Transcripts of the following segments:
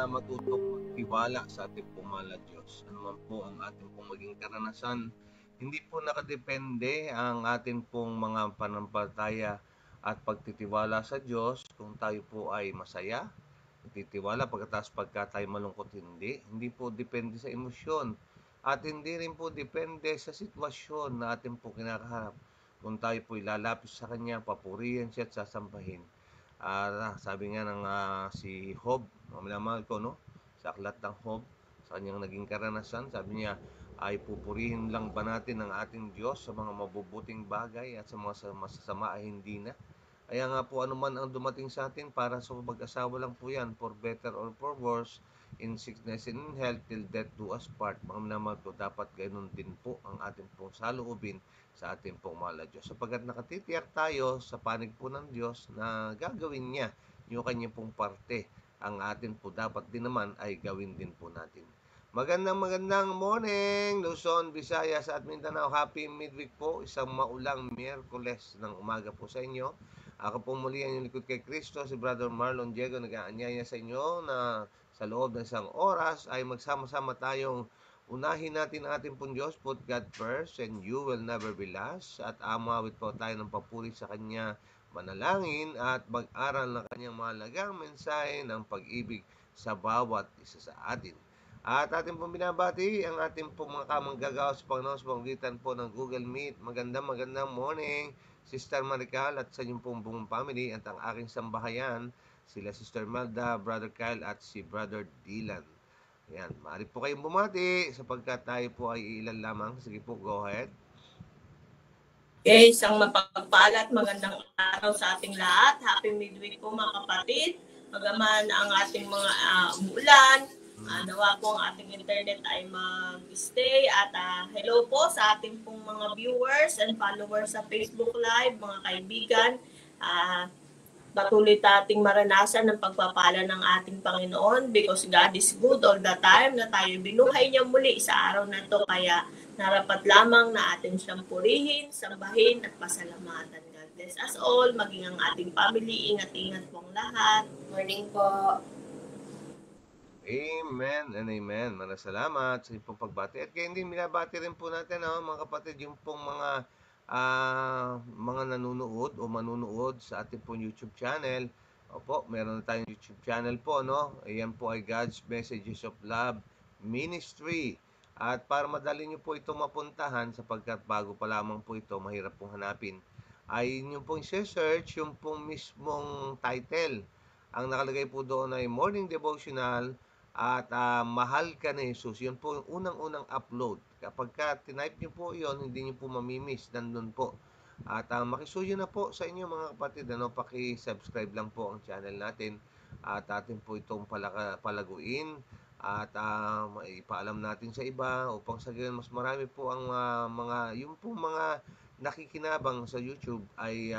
matutong magtiwala sa ating pong mahal na Diyos. Ano man po ang ating pong maging karanasan, hindi po nakadepende ang ating pong mga panampalataya at pagtitiwala sa Diyos kung tayo po ay masaya, nagtitiwala pagkatapos pagka tayo malungkot, hindi po depende sa emosyon at hindi rin po depende sa sitwasyon na ating po kinakaharap. Kung tayo po ilalapit sa Kanya, papurihan Siya at sasambahin. Sabi nga ng si Job, mamamahal ko, no? Sa aklat ng Job, sa kanyang naging karanasan, sabi niya, ay pupurihin lang ba natin ang ating Diyos sa mga mabubuting bagay at sa mga masasama ay hindi na? Kaya nga po anuman ang dumating sa atin para sa mag-asawa lang po yan, for better or for worse, in sickness and in health, till death do us part. Mga naman po, dapat ganoon din po ang ating pong saloobin sa ating pong mahal na Diyos. Sapagkat nakatitiyak tayo sa panig po ng Diyos na gagawin niya yung kanyang pong parte. Ang atin po dapat din naman ay gawin din po natin. Magandang morning, Luzon, Visayas at Mindanao. Happy midweek po. Isang maulang Miyerkules ng umaga po sa inyo. Ako po muli ang likod kay Kristo, si Brother Marlon Diego, nag-aanyaya sa inyo na sa loob ng isang oras ay magsama-sama tayong unahin natin ang ating pong Diyos, put God first, and you will never be last. At amawit po tayo ng papuri sa Kanya, manalangin at mag-aral ng Kanyang mahalagang mensahe ng pag-ibig sa bawat isa sa atin. At ating pong binabati ang ating pong mga kamanggagawa sa Panginoon sa pamamagitan po ng Google Meet. Magandang morning, Sister Marical at sa inyong pong buong family at ang aking sambahayan, sila Sister Melda, Brother Kyle at si Brother Dylan. Ayan, maaari po kayong bumati sapagkat tayo po ay ilan lamang. Sige po, go ahead. Okay, isang mapagpalat, magandang araw sa ating lahat. Happy midweek po mga kapatid. Magaman ang ating mga umuulan, nawa po ang ating internet ay mag-stay at hello po sa ating pong mga viewers and followers sa Facebook Live, mga kaibigan. Patuloy nating maranasan ng pagpapala ng ating Panginoon because God is good all the time na tayo binuhay niya muli sa araw na ito. Kaya narapat lamang na atin siyang purihin, sambahin at pasalamatan. God bless us all, maging ang ating family. Ingat-ingat pong lahat. Morning po. Amen and amen. Maraming salamat sa inyong pagbati. At kaya hindi minabati rin po natin, mga kapatid, yung pong mga nanonood o manunood sa ating pong YouTube channel. Opo, meron na tayong YouTube channel po, no? Ayan po ay God's Messages of Love Ministry. At para madali nyo po ito mapuntahan, sapagkat bago pa lamang po ito, mahirap pong hanapin, ay nyo pong search yung pong mismong title. Ang nakalagay po doon ay Morning Devotional at Mahal Ka ni Jesus. Yun po yung unang-unang upload. Kapag tinype nyo po yun, hindi nyo po mamimiss. Nandun po. At makisuyo na po sa inyo mga kapatid. Paki-subscribe lang po ang channel natin. At atin po itong palaguin. At ipaalam natin sa iba upang sa ganyan mas marami po ang yung po mga nakikinabang sa YouTube ay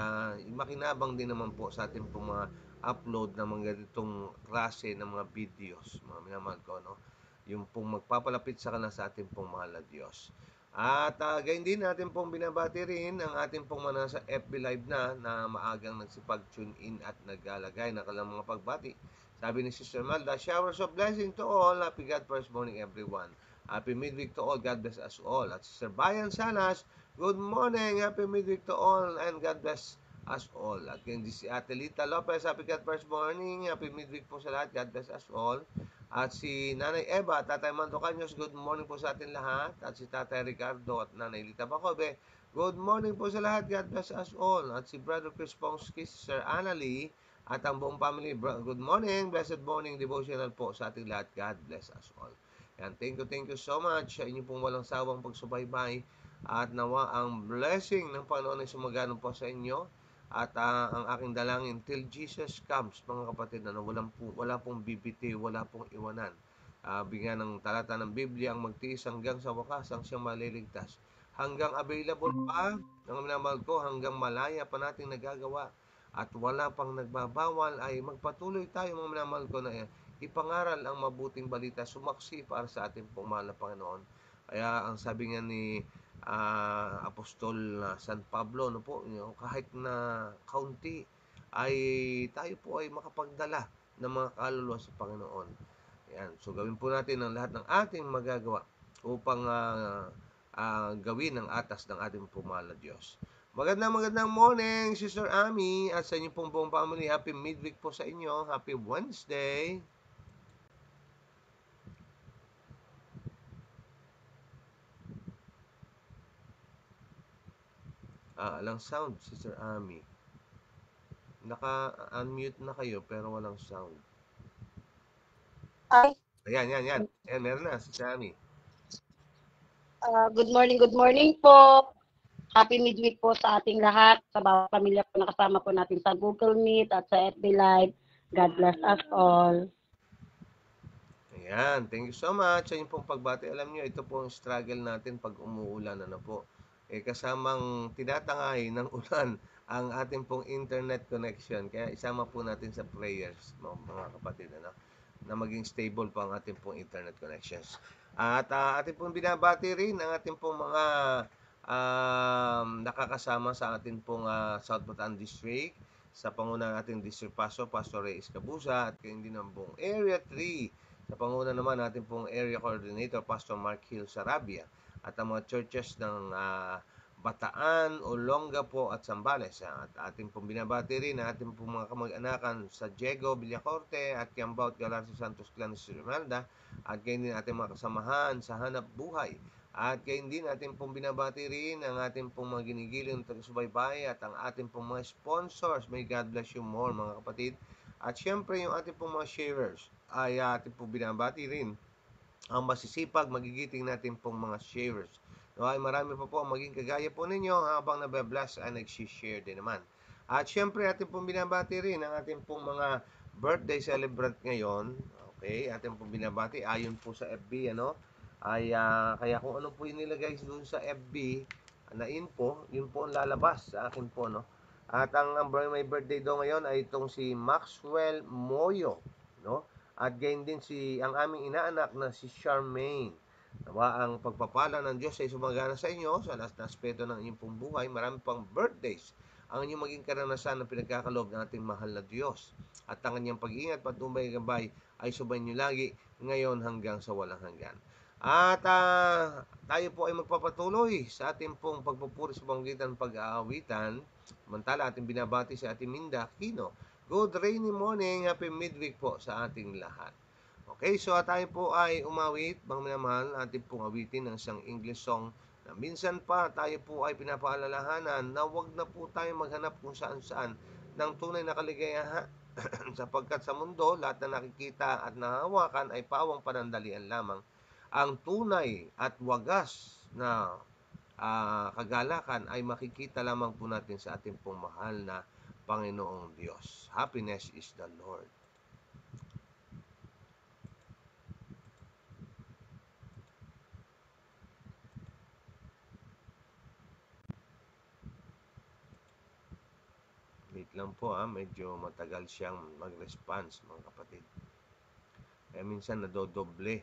makinabang din naman po sa ating po mga upload ng mga ganitong klase ng mga videos, mga minamahal ko, no? Yung pong magpapalapit sa kanila sa ating pong mahal na Diyos. At gayon din natin pong binabati rin ang ating pong mga nasa FB Live na maagang nagsipag-tune in at naglalagay ng kanilang mga pagbati. Sabi ni Sister Malda, showers of blessing to all. Happy God first morning everyone. Happy midweek to all. God bless us all. At Sister Bayan Sanas, good morning. Happy midweek to all and God bless us all. At yung si Ate Lita Lopez, happy God first morning. Happy midweek po sa lahat. God bless us all. At si Nanay Eva, Tatay Mando Caños, good morning po sa atin lahat. At si Tatay Ricardo at Nanay Lita Bacobe, good morning po sa lahat. God bless us all. At si Brother Chris Pongski, Sir Annalie, at ang buong family, good morning. Blessed morning devotional po sa ating lahat. God bless us all. Yan, thank you so much sa inyong pong walang sawang pagsubaybay. At nawa ang blessing ng Panginoon ay sumagano po sa inyo. At ang aking dalangin till Jesus comes, mga kapatid, wala pong bibiti, wala pong iwanan. Bigyan ng talata ng Biblia ang magtiis hanggang sa wakas ang siyang maliligtas. Hanggang available pa, ng minamahal ko, hanggang malaya pa natin nagagawa at wala pang nagbabawal ay magpatuloy tayo, mga minamahal ko, na ipangaral ang mabuting balita, sumaksi para sa ating pong mahal na Panginoon. Kaya ang sabi nga ni Apostol San Pablo, no po, kahit na kaunti ay tayo po ay makapagdala ng mga kaluluwa sa Panginoon. Ayan. So, gawin po natin ang lahat ng ating magagawa upang gawin ang atas ng ating pumala Diyos. Magandang morning, Sister Ami, at sa inyo pong buong family. Happy midweek po sa inyo. Happy Wednesday. Walang sound, Sister Ami. Naka-unmute na kayo pero walang sound. Ay. Ayan, meron na, Sister Ami. Good morning po. Happy midweek po sa ating lahat, sa bawat pamilya po nakasama po natin sa Google Meet at sa FB Live. God bless us all. Ayan, thank you so much sa inyong pong pagbati. Alam nyo, ito po ang struggle natin pag umuulan na po. Kasamang tinatangay ng ulan ang ating pong internet connection. Kaya isama po natin sa prayers, mga kapatid, na maging stable po ang ating pong internet connections. At ating pong binabati rin ang ating pong mga nakakasama sa ating pong South Bataan District, sa panguna ng ating District Pastor Reyes Cabusa, at kayo din ang buong Area 3, sa panguna naman natin pong Area Coordinator, Pastor Mark Hill Sarabia, at ang mga churches ng Bataan, Olongapo at Zambales. At ating pong binabati rin ang ating pong mga kamag-anakan sa Diego, Villacorte at Kiambao at Galarza Santos Clan Esmeralda, at kayo din ating mga kasamahan sa Hanap Buhay. At kayo din ating pong binabati rin ang ating pong mga ginigiling taga-subaybay at ang ating pong mga sponsors. May God bless you more, mga kapatid. At syempre yung ating pong mga sharers ay ating pong binabati rin ang masisipag, magigiting natin pong mga sharers. Ay marami pa po ang maging kagaya po ninyo habang nababless ay nag-share din naman. At syempre ating pong binabati rin ang ating pong mga birthday celebrant ngayon. Okay, ating pong binabati ayon po sa FB, kaya kung ano po yung nilagay doon sa FB na info, yun po ang lalabas sa akin po, At ang may birthday daw ngayon ay itong si Maxwell Moyo, At gayon din ang aming inaanak na si Charmaine. Nawa ang pagpapala ng Diyos ay sumagana sa inyo sa lahat ng aspeto ng inyong pong buhay. Marami pang birthdays ang inyong maging karanasan ng pinagkakaloob ng ating mahal na Diyos. At ang kanyang pag-iingat, patumbay gabay ay subayin nyo lagi ngayon hanggang sa walang hanggan. At tayo po ay magpapatuloy sa ating pong pagpupuri sa pamamagitan ng pag-aawitan. Samantala ating binabati si Ate Minda Aquino. Good rainy morning, happy midweek po sa ating lahat. Okay, so tayo po ay umawit, mga minamahal, ating pong awitin ng isang English song na minsan pa tayo po ay pinapaalalahanan na wag na po tayo maghanap kung saan-saan ng tunay na kaligayahan sapagkat sa mundo lahat na nakikita at nahawakan ay pawang panandalian lamang. Ang tunay at wagas na kagalakan ay makikita lamang po natin sa ating pong mahal na Panginoong Diyos. Happiness is the Lord. Wait lang po, medyo matagal siyang mag-response, mga kapatid. Kaya minsan nadodoble.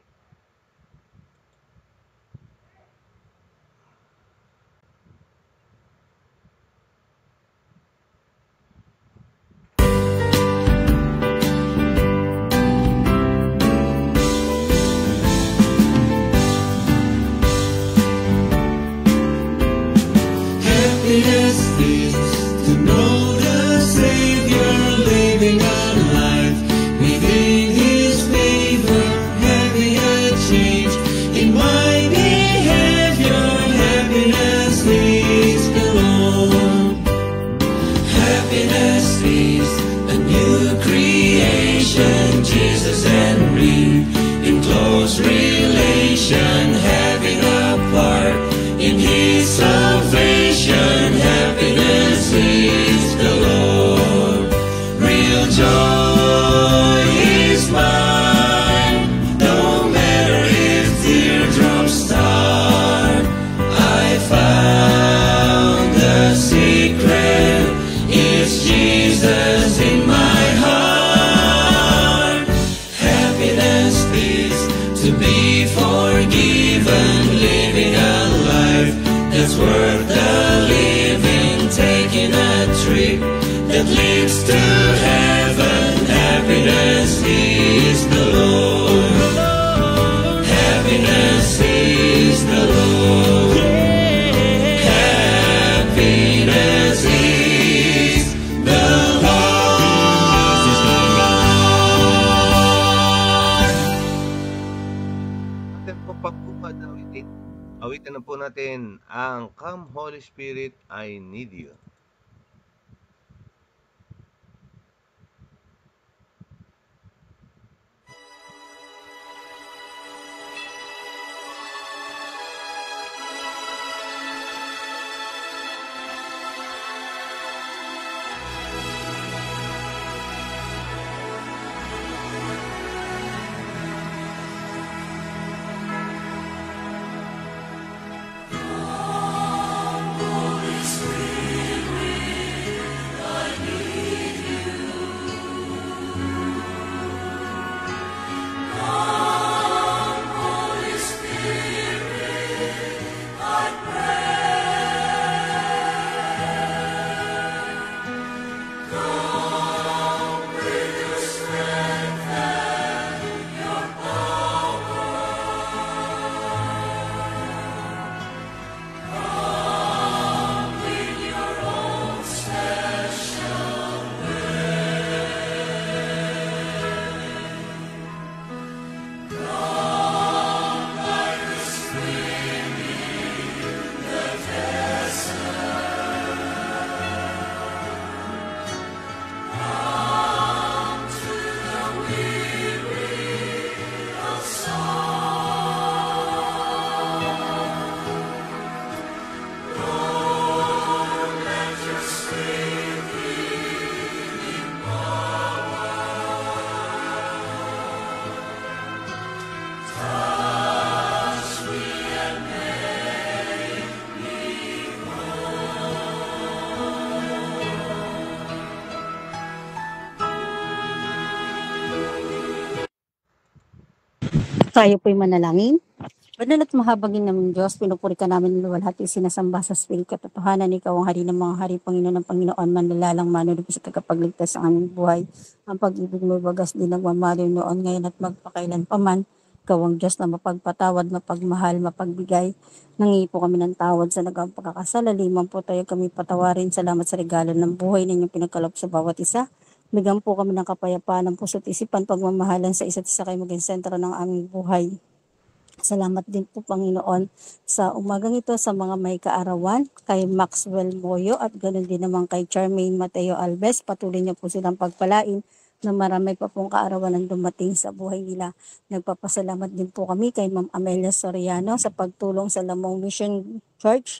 Happiness is to know the Savior, living a life within His favor, having a change in my behavior. Happiness is the Lord. Happiness is a new creation, Jesus and me in close relation, having a part in His salvation. Happiness is the Lord. Real joy is mine, no matter if teardrops start. I found the secret, it's Jesus in my heart. Happiness is to be forgiven, living a life that's worth the living, taking a trip that leads to heaven. Happiness is the Lord. natin ang Come Holy Spirit, I Need You. Tayo po'y manalangin. Banal at mahabagin namin Diyos, pinupuri ka namin luwalhati, sinasamba sa spirit katotohanan. Ikaw ang hari ng mga hari, Panginoon ng Panginoon, manlalalang manunod sa tagapagligtas sa aming buhay. Ang pag-ibig mo bagas din nagmamaliw noon, ngayon at magpakailan paman. Ikaw ang Diyos na mapagpatawad, mapagmahal, mapagbigay. Nangingi po kami ng tawad sa nagawang pagkakasala. Liman po tayo kami patawarin. Salamat sa regalo ng buhay ninyong pinagkaloob sa bawat isa. Bigyan po kami ng kapayapaan ng puso't isipan, pagmamahalan sa isa't isa kayo maging sentro ng aming buhay. Salamat din po Panginoon sa umagang ito sa mga may kaarawan, kay Maxwell Moyo at ganoon din naman kay Charmaine Mateo Alves. Patuloy niyo po silang pagpalain na marami pa pong kaarawan ang dumating sa buhay nila. Nagpapasalamat din po kami kay Ma'am Amelia Soriano sa pagtulong sa Lamong Mission Church.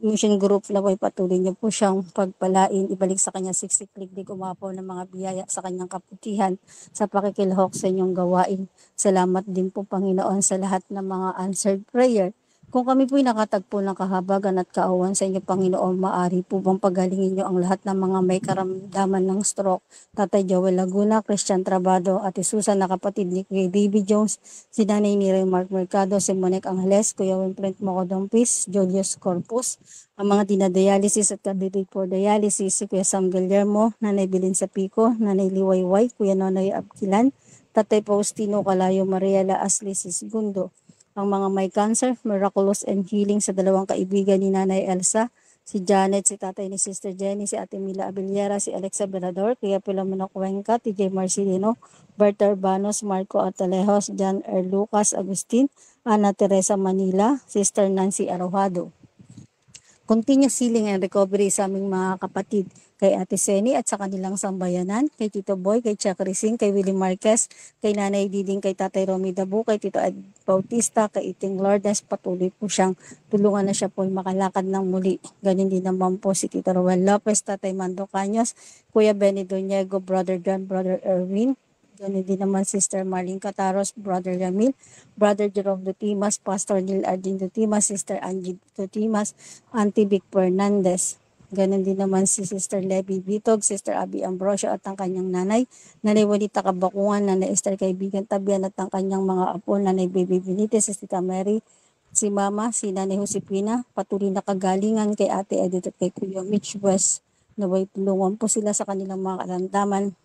Mission Group Laway, patuloy niyo po siyang pagpalain, ibalik sa kanya siksikliglig umapaw ng mga biyaya sa kanyang kaputihan sa pakikilahok sa inyong gawain. Salamat din po Panginoon sa lahat ng mga answered prayer. Kung kami po'y nakatagpo ng kahabagan at kaawan sa inyo Panginoon, maari po bang pagalingin niyo ang lahat ng mga may karamdaman ng stroke? Tatay Joel Laguna, Christian Trabado, Ate Susan na kapatid ni Kuya David Jones, si Nanay Nire Mark Mercado, si Monique Angeles, Kuya Winfrent Mocodompis, Julius Corpus, ang mga dinadialysis at candidate for dialysis, si Kuya Sam Guillermo, Nanay Bilin Sapico, Nanay Liwayway, Kuya Nonoy Abkilan, Tatay Faustino Calayo, Mariela Asli Segundo, ang mga may cancer, miraculous and healing sa dalawang kaibigan ni Nanay Elsa, si Janet, si tatay ni Sister Jenny, si Ate Mila Abellera, si Alexa Berador, Kuya Pilomeno Cuenca, TJ Marcelino, Berta Urbanos, Marco Atalejos, John R. Lucas Agustin, Ana Teresa Manila, Sister Nancy Arojado. Continuous healing and recovery sa aming mga kapatid, kay Ate Seni at sa kanilang sambayanan, kay Tito Boy, kay Chakri Singh, kay Willie Marquez, kay Nanay Diding, kay Tatay Romy Dabu, kay Tito Ed Bautista, kay Iting Lourdes. Patuloy po siyang tulungan na siya po makalakad ng muli. Ganun din naman po si Tito Roel Lopez, Tatay Mando Cañas, Kuya Benny Doniego, Brother John, Brother Erwin, ganun din naman Sister Marlene Cataros, Brother Ramil, Brother Jerome Dutimas, Pastor Neil Ardin Dutimas, Sister Angie Dutimas, Auntie Vic Fernandez. Ganun din naman si Sister Levy Bitog, Sister Abby Ambrosio at ang kanyang nanay, Nanay Juanita Kabakungan, Nanay Esther Kaibigan Tabian at ang kanyang mga apo, Nanay Baby Benitez, si Tita Mary, si Mama, si Nanay Josepina, patuloy na kagalingan kay Ate Edith at kay Kuya Mitch West. Naway tulungan po sila sa kanilang mga karamdaman.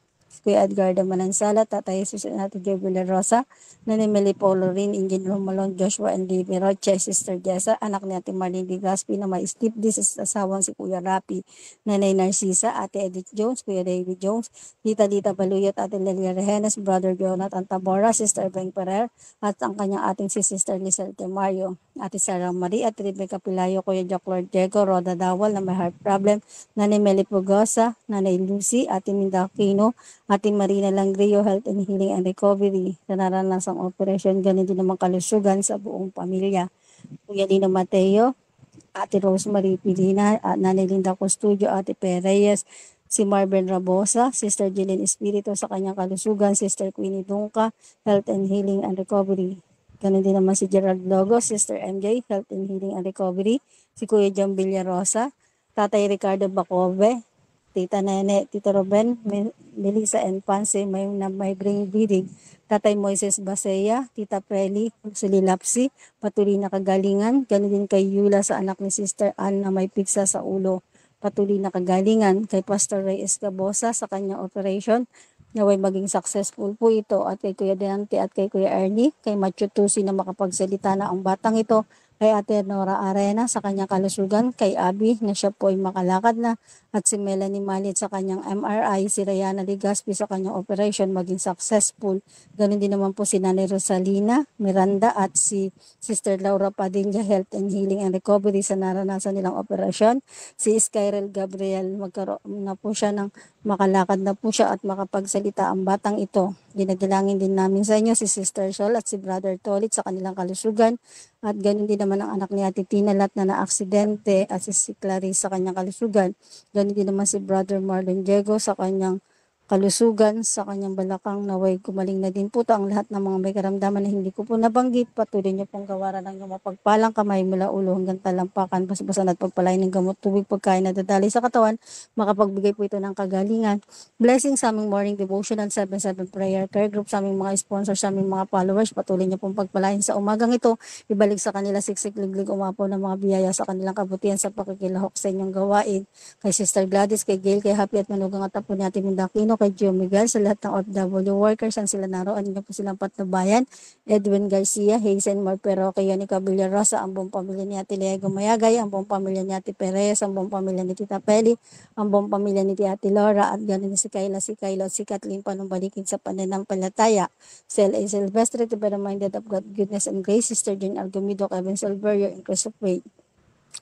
Kuya Edgardo Manansala, Tatay Jesus at Ate Gabriela Rosa, Nanay Meli Paulo Rin, Engineer Romalon, Joshua and Libby Roche, Sister Jessa, anak ni Ate Marlene Di Gaspi na may sleep disease, asawang si Kuya Rapi, Nanay Narcisa, Ate Edith Jones, Kuya David Jones, Tita Baluyot, Ate Lelia Rehenes, Brother Jonathan Tabora, Sister Beng Perer, at ang kanyang ating si Sister Lizelle Mario. Ate Sarah Marie, at Rebecca Pilayo, Kuya Jack Lord Diego, Roda Dawal na may heart problem, Nanay Meli Pugosa, Nanay Lucy, Ate Minda Aquino, Ate Marina Langrio, Health and Healing and Recovery, sa naranasang operation, ganun din naman kalusugan sa buong pamilya. Kuya Lino Mateo, Ate Rosemary Pilina, Nanay Linda Custodio, Ate Pereyes, si Marvin Rabosa, Sister Jeline Espiritu sa kanyang kalusugan, Sister Queenie Dungka, Health and Healing and Recovery. Ganun din naman si Gerald Logo, Sister MJ, Health and Healing and Recovery, si Kuya John Villarosa, Tatay Ricardo Bacove, Tita Nene, Tita Ruben, Melissa and Panse, may bring bidig, Tatay Moises Basea, Tita Preli, Sulilapsi, patuloy na kagalingan, ganun din kay Yula sa anak ni Sister Ann na may pigsa sa ulo, patuloy na kagalingan, kay Pastor Ray Escabosa sa kanyang operation, naway maging successful po ito, at kay Kuya Dante at kay Kuya Ernie, kay Matthew Tusi na makapagsalita na ang batang ito, kay Ate Nora Arena sa kanyang kalusugan, kay Abby na siya po ay makalakad na, at si Melanie Malit sa kanyang MRI, si Rayana Ligaspi sa kanyang operation maging successful. Ganun din naman po si Nanay Rosalina Miranda at si Sister Laura Padilla, Health and Healing and Recovery sa naranasan nilang operasyon. Si Skyrel Gabriel, magkaroon na po siya ng makalakad na po siya at makapagsalita ang batang ito. Dinadalangin din namin sa inyo si Sister Sol at si Brother Tolit sa kanilang kalusugan, at ganun din naman ang anak ni Ate Tinalat na na-aksidente, at si Clarice sa kanyang kalusugan. Ganun din naman si Brother Marlon Diego sa kanyang kalusugan, sa kanyang balakang, naway gumaling na din po ang lahat ng mga may karamdaman na hindi ko po nabanggit. Patuloy niyo pong gawaran ng iyong mapagpalang kamay mula ulo hanggang talampakan, basbasan at pagpalain ng gamot, tubig, pagkain na dadali sa katawan, makapagbigay po ito ng kagalingan. Blessing sa aming morning devotional, 7-7 prayer care group, sa aming mga sponsors, sa aming mga followers, patuloy niyo pong pagpalain sa umagang ito, ibalik sa kanila siksik, liglig, umapaw ng mga biyaya sa kanilang kabutihan sa pakikilahok sa inyong gawain. Kay Sister Gladys, kay Gail, kay Happy at Manugang at Apo ni Ate Minda Aquino, kay Gio Miguel, sa lahat ng OFW workers, saan sila naroon, niyo po silang patnubayan, Edwin Garcia, Hazen Marpero, kay Yonica Villarosa, ang buong pamilya ni Ate Lea Gumayagay, ang buong pamilya ni Ate Perez, ang buong pamilya ni Tita Peli, ang buong pamilya ni Ate Laura, at ganoon si Kayla, si Kylo, at si Kathleen panumbalikin sa pananampalataya. Sel A. Silvestre, to be reminded of God's goodness and grace, Sister Jane Argumido, Kevin Silverio, in Christ of Faith.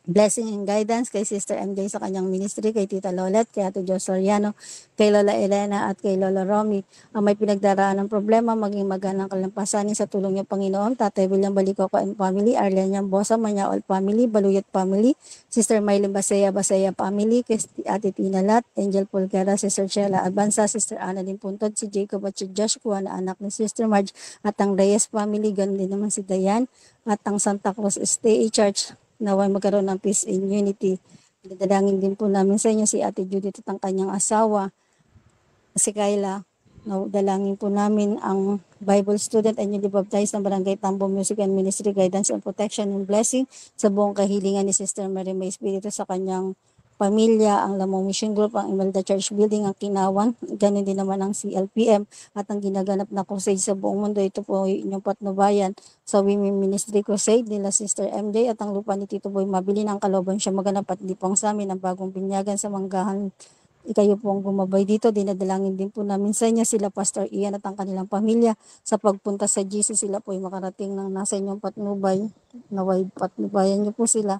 Blessing and guidance kay Sister MJ sa kanyang ministry, kay Tita Lolet, kay Ate Jo Soriano, kay Lola Elena at kay Lola Romy. Ang may pinagdaraan ng problema, maging maganang kalampasanin sa tulong niyo, Panginoon. Tatay William Balicoco and family, Arlene Yambosa, Manyaol family, Baluyot family, Sister Maylin Basaya family, kay Ate Tina Lat, Angel Pulgara, Sister Sheila Abanza, Sister Annalyn Puntod, si Jacob at si Joshua na anak ni Sister Marge, at ang Reyes family, ganun din naman si Dayan, at ang Santa Cruz STA Church, naway magkaroon ng peace and unity. Dadalangin din po namin sa inyo si Ate Judith at ang kanyang asawa, si Kayla. Dalangin po namin ang Bible student and newly baptized ng Barangay Tambo Music and Ministry, guidance and protection and blessing sa buong kahilingan ni Sister Mary May Espiritu sa kanyang pamilya, ang Lamong Mission Group, ang Imelda Church Building, ang Kinawan, ganun din naman ang CLPM, at ang ginaganap na crusade sa buong mundo. Ito po ay inyong patnubayan sa Women Ministry Crusade nila Sister MJ, at ang lupa ni Tito Boy mabili ng Kaloban siya maganap, at di pong sa amin ang bagong binyagan sa Manggahan. Ikayo po ang gumabay dito. Dinadalangin din po namin sa inyo sila Pastor Ian at ang kanilang pamilya sa pagpunta sa GC. Sila po ay makarating ng nasa inyong patnubay. Naway patnubayan niyo po sila.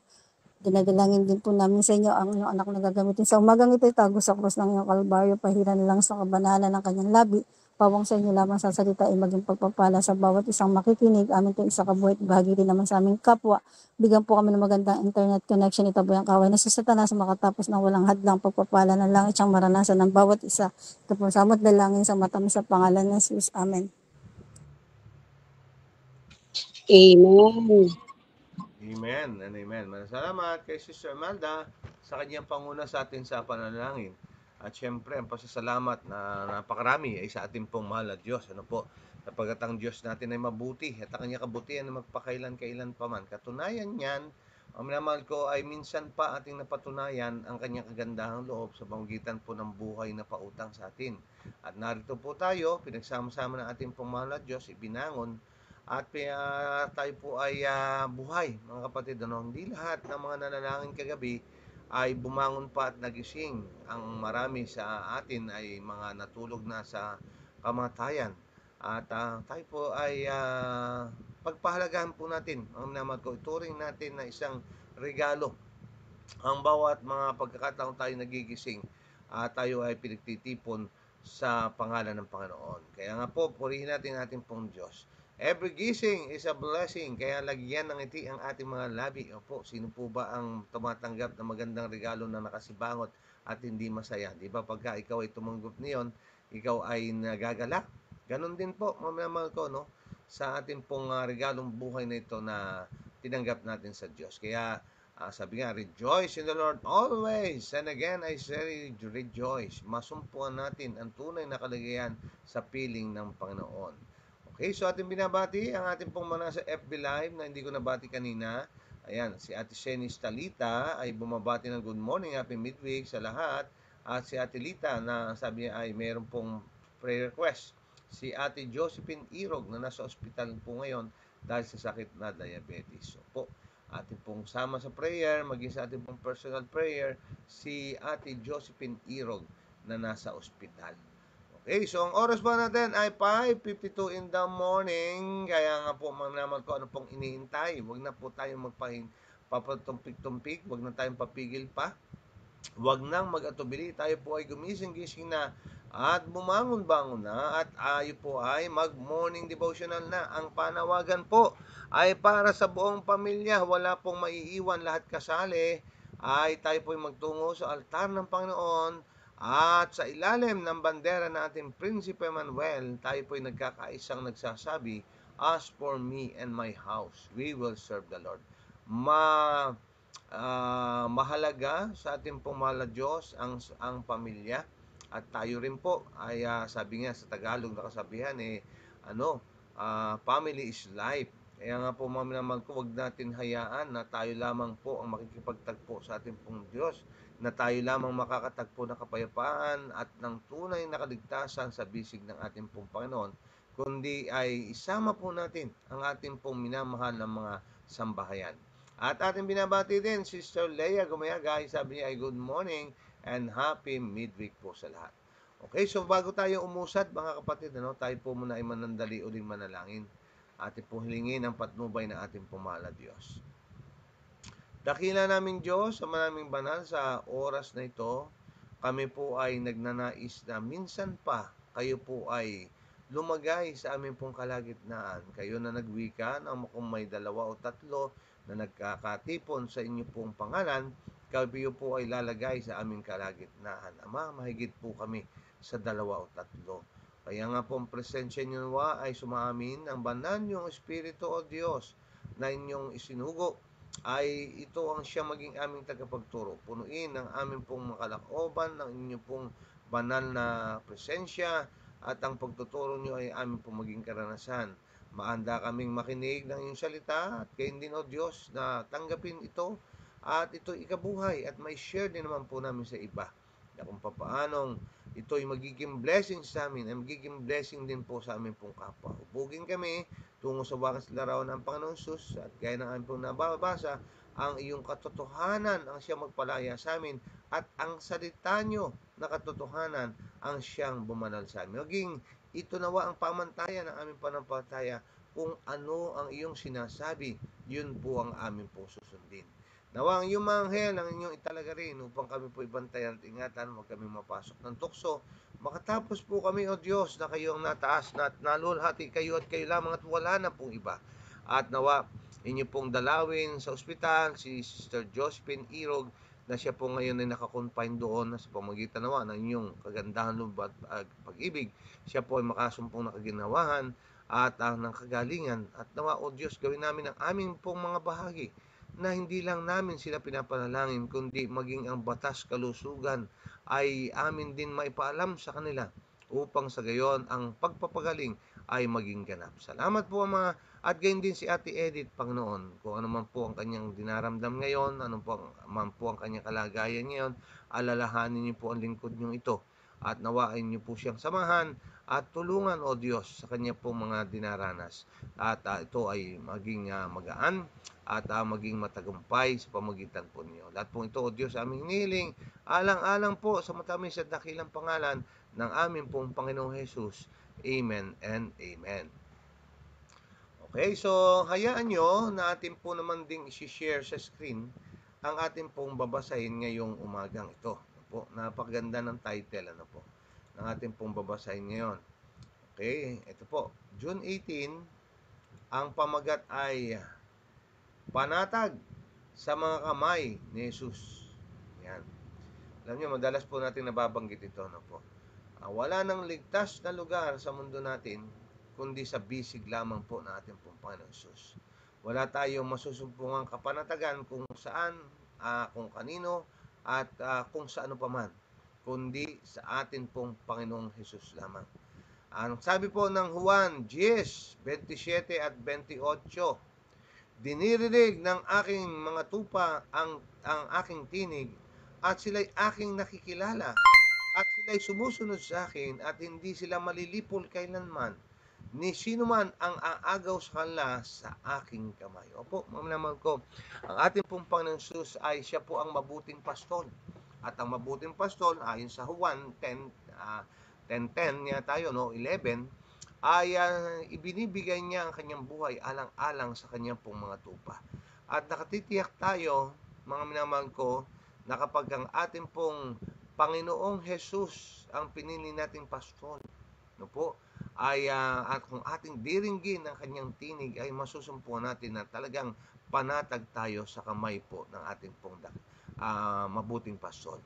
Dinadalangin din po namin sa inyo ang inyong anak na gagamitin sa umagang ito, itago sa krus ng inyong kalbaryo, pahiran lang sa kabanalan ng kanyang labi, pawang sa inyo lamang sa salita ay maging pagpapala sa bawat isang makikinig, amin itong isa kabuhit, bahagi din naman sa aming kapwa. Bigyan po kami ng magandang internet connection, itaboy ang kaway na sa Satanas, makatapos ng walang hadlang pagpapala ng langit siyang maranasan ng bawat isa. Ito po samot dalangin sa matamis sa pangalan ng Jesus. Amen. Amen. Amen and amen. Maraming salamat kay Sister Amalda sa kanyang panguna sa atin sa panalangin. At syempre, ang pasasalamat na napakarami ay sa ating pong mahal na Diyos. Ano po? Sapagkat ang Diyos natin ay mabuti at ang kanyang kabutihan ay magpakailan-kailan pa man. Katunayan niyan, ang minamahal ko, ay minsan pa ating napatunayan ang kanyang kagandahang loob sa pamamagitan po ng buhay na pautang sa atin. At narito po tayo, pinagsama-sama ng ating pong mahal na Diyos, ibinangon, at tayo po ay buhay, mga kapatid. Ano? Hindi lahat ng mga nanalangin kagabi ay bumangon pa at nagising. Ang marami sa atin ay mga natulog na sa kamatayan. At tayo po ay pagpahalagahan po natin, mga minamahal ko, ituring natin na isang regalo ang bawat mga pagkakataon tayo nagigising, tayo ay pinagtitipon sa pangalan ng Panginoon. Kaya nga po, purihin natin ating pong Diyos. Every gising is a blessing, kaya lagyan ng ngiti ang ating mga labi. Opo, sino po ba ang tumatanggap ng magandang regalo na nakasibangot at hindi masaya? Di ba pagka ikaw ay tumanggap niyon, ikaw ay nagagalak? Ganon din po, mga ko, no? Sa ating pong regalong buhay na ito na tinanggap natin sa Diyos. Kaya sabi nga, rejoice in the Lord always. And again, I say rejoice. Masumpuan natin ang tunay na kaligayahan sa piling ng Panginoon. Okay, so ating binabati ang ating pong mga sa FB Live na hindi ko nabati kanina. Ayan, si Ate Shenis Talita ay bumabati ng good morning, happy midweek sa lahat. At si Ate Lita na sabi niya ay mayroon pong prayer request. Si Ate Josephine Irog na nasa ospital po ngayon dahil sa sakit na diabetes. So po, ating pong sama sa prayer, maging sa ating pong personal prayer, si Ate Josephine Irog na nasa ospital. Okay, so ang oras pa natin ay 5:52 in the morning. Kaya nga po, naman ko ano pong iniintay. Huwag na po tayong papatumpik-tumpik. Huwag na tayong papigil pa. Huwag nang mag-atubili. Tayo po ay gumising-gising na at bumangon-bangon na at tayo po ay mag-morning devotional na. Ang panawagan po ay para sa buong pamilya. Wala pong maiiwan, lahat kasali. Ay tayo po ay magtungo sa altar ng Panginoon. At sa ilalim ng bandera ng ating Prinsipe Manuel, tayo po ay nagkakaisang nagsasabi, as for me and my house, we will serve the Lord. Mahalaga sa ating pong mahal na Diyos ang pamilya. At tayo rin po ay sabi nga sa Tagalog na kasabihan, family is life. Kaya nga po mga naman ko, huwag natin hayaan na tayo lamang po ang makikipagtagpo sa ating pong Diyos, na tayo lamang makakatagpo ng kapayapaan at ng tunay na kaligtasan sa bisig ng ating pong Panginoon, kundi ay isama po natin ang ating pong minamahal ng mga sambahayan. At ating binabati din, Sister Leia Gumayaga, sabi niya ay good morning and happy midweek po sa lahat. Okay, so bago tayo umusad mga kapatid, tayo po muna ay manandali uling manalangin. Ating po hilingin ang patnubay ng ating pumahal na Diyos. Dakila namin Diyos, sa maraming banal sa oras na ito, kami po ay nagnanais na minsan pa kayo po ay lumagay sa aming pong kalagitnaan. Kayo na nagwika na kung may 2 o 3 na nagkakatipon sa inyo pong pangalan, kayo po ay lalagay sa aming kalagitnaan. Ama, mahigit po kami sa 2 o 3. Kaya nga po ang presensya niyo ay sumaamin ang banal niyong Espiritu o Diyos na inyong isinugo ay ito ang siya maging aming tagapagturo. Punuin ang aming pong makalakooban ng inyong pong banal na presensya at ang pagtuturo niyo ay aming pong maging karanasan. Maanda kaming makinig ng iyong salita at kayo din o Diyos na tanggapin ito at ito ikabuhay at may share din naman po namin sa iba na kung papaanong ito ay magiging blessing sa amin ay magiging blessing din po sa amin pong kapwa. Hubugin kami tungo sa wakas larawan ng Panginoon Sus at gaya ng aming pong nababasa, ang iyong katotohanan ang siyang magpalaya sa amin at ang salita nyo na katotohanan ang siyang bumanal sa amin. Maging ito nawa ang pamantayan ng aming panampalataya, kung ano ang iyong sinasabi, yun po ang aming pong susundin. Nawa ang iyong mga anghel ang inyong italaga rin upang kami po ibantayan at ingatan, huwag kami mapasok ng tukso. Makatapos po kami, O Diyos, na kayo ang nataas na at nalulhati kayo at kayo lamang at wala na pong iba. At nawa inyo pong dalawin sa ospital si Sister Josephine Irog na siya po ngayon ay nakakonfine doon na sa pamagitan nawa ng inyong kagandahan loob at pag-ibig. Siya po ay makasumpong nakaginawahan at ng kagalingan. At nawa, O Diyos, gawin namin ang aming pong mga bahagi na hindi lang namin sila pinapanalangin, kundi maging ang batas kalusugan ay amin din maipaalam sa kanila upang sa gayon ang pagpapagaling ay maging ganap. Salamat po Ama, at gayon din si Ate Edith, Panginoon, kung ano man po ang kanyang dinaramdam ngayon, ano man po ang kanyang kalagayan ngayon, alalahanin niyo po ang lingkod niyo ito at nawain niyo po siyang samahan at tulungan, O Diyos, sa kanya po mga dinaranas at ito ay maging magaan at maging matagumpay sa pamagitan po niyo. Lahat po ito, O Diyos, aming hinihiling, alang-alang po sa matamis at dakilang pangalan ng aming pong Panginoong Jesus. Amen and Amen. Okay, so hayaan nyo na atin po naman ding isi-share sa screen ang atin pong babasahin ngayong umagang ito. Ano po? Napakaganda ng title, ano po, ng atin pong babasahin ngayon. Okay, ito po, June 18, ang pamagat ay panatag sa mga kamay ni Jesus. Yan. Alam nyo, madalas po natin nababanggit ito, ano po. Wala nang ligtas na lugar sa mundo natin kundi sa bisig lamang po ng ating pong Panginoon Jesus. Wala tayong masusumpungang kapanatagan kung saan, kung kanino, at kung saan pa man, kundi sa atin pong Panginoong Jesus lamang. Ang sabi po ng Juan 10:27 at 28, dinirinig ng aking mga tupa ang aking tinig at sila'y aking nakikilala at sila'y sumusunod sa akin at hindi sila malilipol kailanman ni sino man ang aagaw sa kanila sa aking kamay. Opo, mga naman ko, ang ating pong Panginoon Jesus ay siya po ang mabuting pastol. At ang mabuting pastol, ayon sa Juan 10:10 niya tayo, no, 11, ay ibinibigay niya ang kanyang buhay alang-alang sa kanyang pong mga tupa. At nakatitiyak tayo, mga minamahal ko, na kapag ang ating pong Panginoong Jesus ang pinili nating pastol, no po, ay at kung ating diringgin ang kanyang tinig ay masusumpungan natin na talagang panatag tayo sa kamay po ng ating pong mabuting pastol.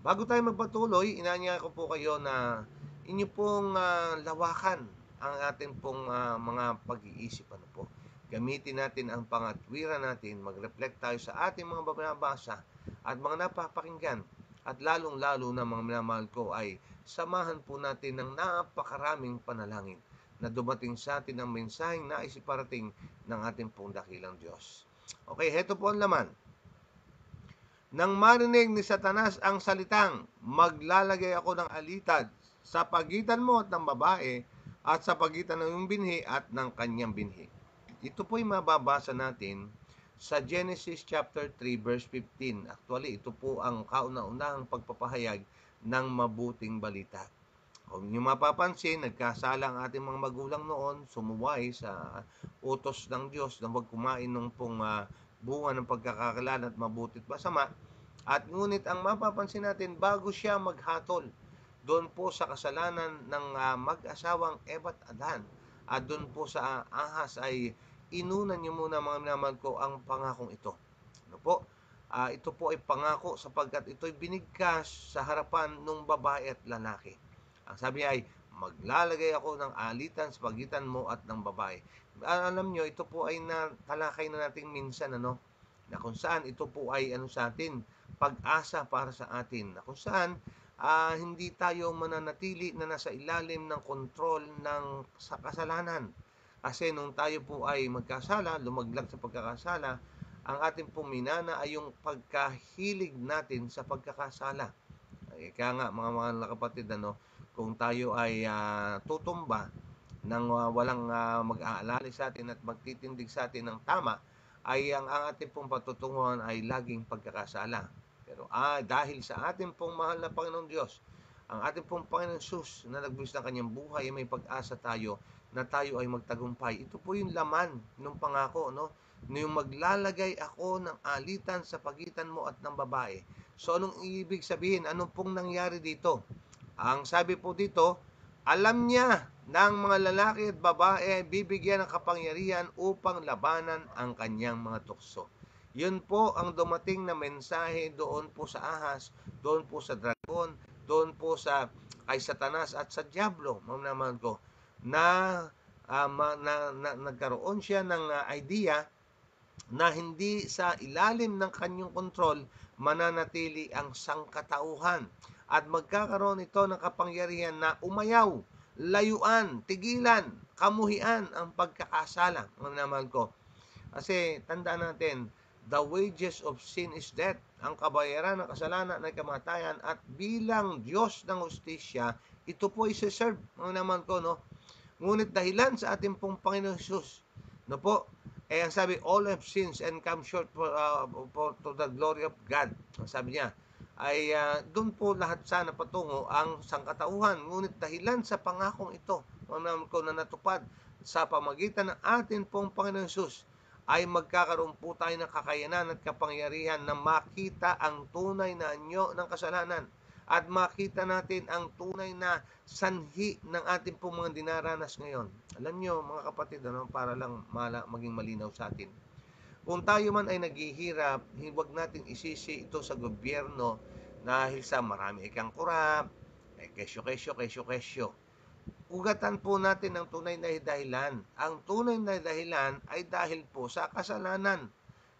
Bago tayo magpatuloy, inanya ko po kayo na inyo pong lawakan ang ating pong mga pag-iisip. Ano po? Gamitin natin ang pangatwiran natin, mag-reflect tayo sa ating mga babasa at mga napapakinggan. At lalong-lalo na mga minamahal ko ay samahan po natin ng napakaraming panalangin na dumating sa atin ang mensaheng nais iparating ng ating pong dakilang Diyos. Okay, heto po ang laman. Nang marinig ni Satanas ang salitang, maglalagay ako ng alitad sa pagitan mo at ng babae at sa pagitan ng iyong binhi at ng kanyang binhi. Ito po'y mababasa natin sa Genesis chapter 3 verse 15. Actually, ito po ang kauna-unahang pagpapahayag ng mabuting balita. Kung niyo mapapansin, nagkasala ang ating mga magulang noon, sumuway sa utos ng Diyos na huwag kumain ng pong bunga ng pagkakakilala at mabuti at masama. At ngunit ang mapapansin natin, bago siya maghatol doon po sa kasalanan ng mag-asawang Eva at Adan, at doon po sa ahas ay inunan niyo muna, mga minamahal ko, ang pangakong ito. Ano po? Ito po ay pangako sapagkat ito'y binigkas sa harapan ng babae at lalaki. Ang sabi ay, maglalagay ako ng alitan sa pagitan mo at ng babae. Alam nyo, ito po ay natalakay na natin minsan, ano, na kung saan ito po ay sa atin, pag-asa para sa atin, na kung saan hindi tayo mananatili na nasa ilalim ng kontrol ng sa kasalanan. Kasi nung tayo po ay magkasala, lumaglag sa pagkakasala, ang ating pong minana ay yung pagkahilig natin sa pagkakasala. Kaya nga, mga kapatid, kung tayo ay tutumba ng walang mag-aalala sa atin at magtitindig sa atin ng tama, ay ang ating pong patutunguhan ay laging pagkakasala. Pero dahil sa ating pong mahal na Panginoong Diyos, ang ating pong Panginoon Jesus na nagbigay ng kanyang buhay, ay may pag-asa tayo na tayo ay magtagumpay. Ito po yung laman ng pangako, no? Yung maglalagay ako ng alitan sa pagitan mo at ng babae. So, anong ibig sabihin? Anong pong nangyari dito? Ang sabi po dito, alam niya na ang mga lalaki at babae ay bibigyan ng kapangyarihan upang labanan ang kanyang mga tukso. Yun po ang dumating na mensahe doon po sa ahas, doon po sa dragon, doon po sa kay Satanas at sa Diablo, mga naman ko, na nagkaroon siya ng idea na hindi sa ilalim ng kanyang kontrol mananatili ang sangkatauhan at magkakaroon ito ng kapangyarihan na umayaw, layuan, tigilan, kamuhian ang pagkakasala, mga naman ko. Kasi tandaan natin, the wages of sin is death. Ang kabayaran ng kasalanan ay kamatayan, at bilang Diyos ng hustisya, ito po ay serve, mga naman ko, no? Ngunit dahilan sa ating pong Panginoon Jesus, no po, ang sabi, all have sins and come short to the glory of God. Ang sabi niya, ay doon po lahat sana patungo ang sangkatauhan. Ngunit dahilan sa pangakong ito, mga naman ko, na natupad sa pamagitan ng atin pong Panginoon Hesus, ay magkakaroon po tayo ng kakayanan at kapangyarihan na makita ang tunay na anyo ng kasalanan at makita natin ang tunay na sanhi ng ating pong mga dinaranas ngayon. Alam nyo mga kapatid, para lang maging malinaw sa atin. Kung tayo man ay naghihirap, huwag natin isisi ito sa gobyerno dahil sa marami ikang kurap, kesyo. Ugatan po natin ang tunay na dahilan. Ang tunay na dahilan ay dahil po sa kasalanan.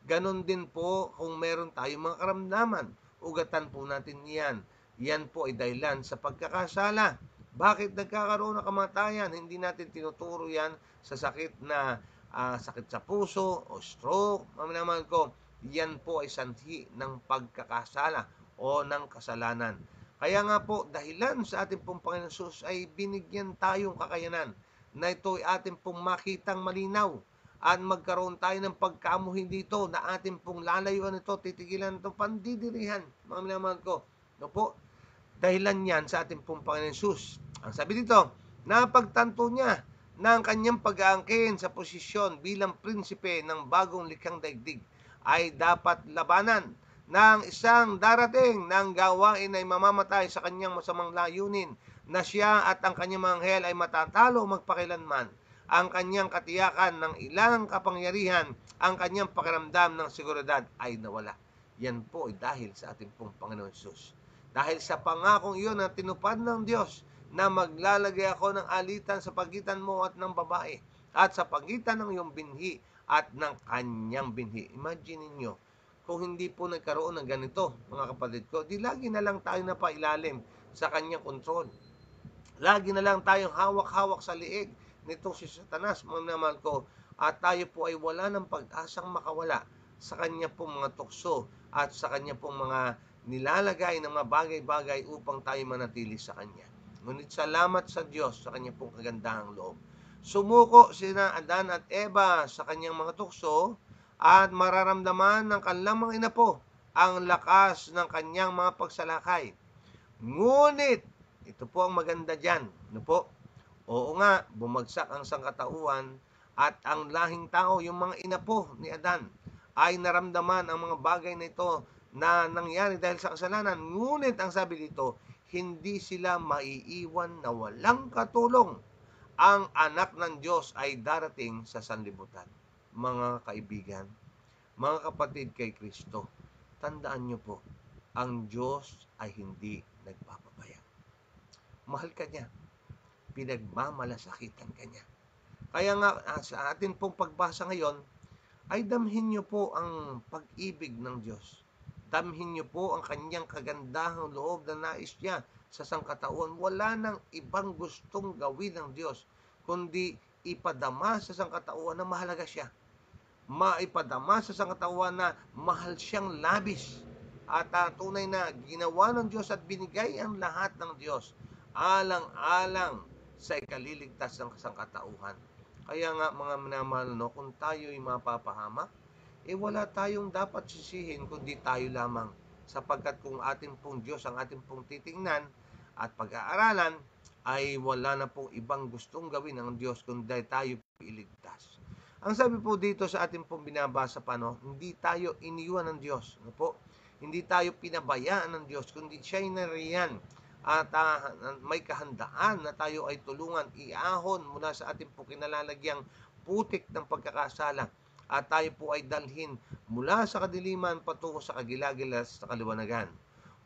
Ganon din po kung meron tayong mga karamdaman. Ugatan po natin yan. Yan po ay dahilan sa pagkakasala. Bakit nagkakaroon ng kamatayan? Hindi natin tinuturo yan sa sakit na sakit sa puso o stroke. Mamanaman ko, yan po ay sanhi ng pagkakasala o ng kasalanan. Kaya nga po, dahilan sa ating pong Panginoon Hesus ay binigyan tayong kakayanan na ito ay ating pong makitang malinaw at magkaroon tayo ng pagkaamuhin dito na ating pong lalayuan ito, titigilan ito, pandidirihan. Mga minamahal ko, no po, dahilan yan sa ating pong Panginoon Hesus. Ang sabi dito, napagtanto niya na ang kanyang pag-aangkin sa posisyon bilang prinsipe ng bagong likhang daigdig ay dapat labanan ng isang darating ng gawain ay mamamatay sa kanyang masamang layunin na siya at ang kanyang mga anghel ay matatalo magpakilanman. Ang kanyang katiyakan ng ilang kapangyarihan, ang kanyang pakiramdam ng seguridad ay nawala. Yan po ay dahil sa ating pong Panginoon Hesus. Dahil sa pangakong iyon na tinupad ng Diyos na maglalagay ako ng alitan sa pagitan mo at ng babae at sa pagitan ng iyong binhi at ng kanyang binhi. Imagine niyo, kung hindi po nagkaroon ng ganito, mga kapatid ko, di lagi na lang tayo napailalim sa kanyang kontrol. Lagi na lang tayong hawak-hawak sa liig nitong si Satanas, mga naman ko, at tayo po ay wala ng pag-asang makawala sa kanya pong mga tukso at sa kanya pong mga nilalagay ng mga bagay-bagay upang tayo manatili sa kanya. Ngunit salamat sa Diyos sa kanya pong kagandahang loob. Sumuko sina Adan at Eva sa kanyang mga tukso at mararamdaman ng kanilang mga inapo ang lakas ng kanyang mga pagsalakay. Ngunit, ito po ang maganda dyan. Ano po? Oo nga, bumagsak ang sangkatauhan at ang lahing tao, yung mga inapo ni Adan, ay naramdaman ang mga bagay na ito na nangyari dahil sa kasalanan. Ngunit, ang sabi dito, hindi sila maiiwan na walang katulong. Ang anak ng Diyos ay darating sa sanlibutan. Mga kaibigan, mga kapatid kay Kristo, tandaan niyo po, ang Diyos ay hindi nagpapabaya. Mahal ka niya, pinagmamalasakitan ka niya. Kaya nga sa atin pong pagbasa ngayon, ay damhin niyo po ang pag-ibig ng Diyos. Damhin niyo po ang kanyang kagandahang loob na nais niya sa sangkatauhan. Wala nang ibang gustong gawin ng Diyos, kundi ipadama sa sangkatauhan na mahalaga siya. Maipadama sa sangkatauhan na mahal siyang labis. At tunay na ginawa ng Diyos at binigay ang lahat ng Diyos alang-alang sa ikaliligtas ng sangkatauhan. Kaya nga mga minamahal, kung tayo'y mapapahamak, wala tayong dapat sisihin kundi tayo lamang. Sapagkat kung ating pong Diyos ang ating pong titingnan at pag-aaralan, ay wala na pong ibang gustong gawin ng Diyos kundi tayo iligtas. Ang sabi po dito sa ating pong binabasa pa, hindi tayo iniwan ng Diyos. Hindi tayo pinabayaan ng Diyos, kundi siya'y nariyan at may kahandaan na tayo ay tulungan iahon mula sa ating po kinalalagyang putik ng pagkakasala at tayo po ay dalhin mula sa kadiliman patungo sa kagilagilas sa kaliwanagan.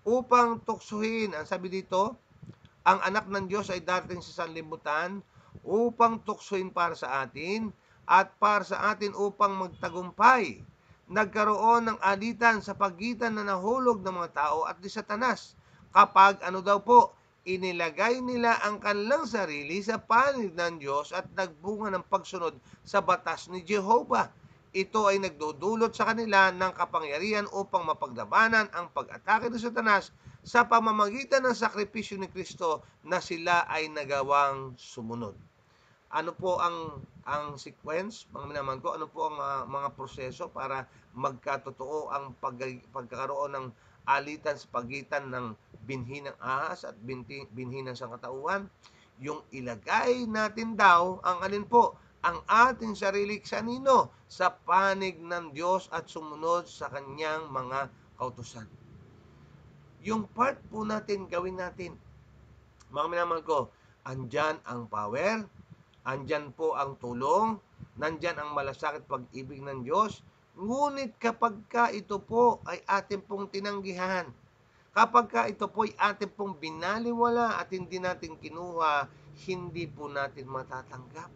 Upang tuksuhin, ang sabi dito, ang anak ng Diyos ay darating sa sanlibutan upang tuksuhin para sa atin at para sa atin upang magtagumpay. Nagkaroon ng alitan sa pagitan na nahulog ng mga tao at di Satanas kapag inilagay nila ang kanilang sarili sa panig ng Diyos at nagbunga ng pagsunod sa batas ni Jehovah. Ito ay nagdudulot sa kanila ng kapangyarihan upang mapaglabanan ang pag-atake ng Satanas sa pamamagitan ng sakripisyo ni Kristo na sila ay nagawang sumunod. Ano po ang sequence, mga minaman ko? Ano po ang mga proseso para magkatotoo ang pagkakaroon ng alitan sa pagitan ng binhi ng ahas at binhi ng sangkatauhan? Yung ilagay natin daw ang alin po, ang ating sarili sa nino? Sa panig ng Diyos at sumunod sa kanyang mga kautusan. Yung part po natin, gawin natin. Mga minamahal ko, andyan ang power, andyan po ang tulong, nandyan ang malasakit pag-ibig ng Diyos. Ngunit kapag ka ito po ay ating pong tinanggihan, kapag ka ito po ay ating pong binaliwala at hindi natin kinuha, hindi po natin matatanggap.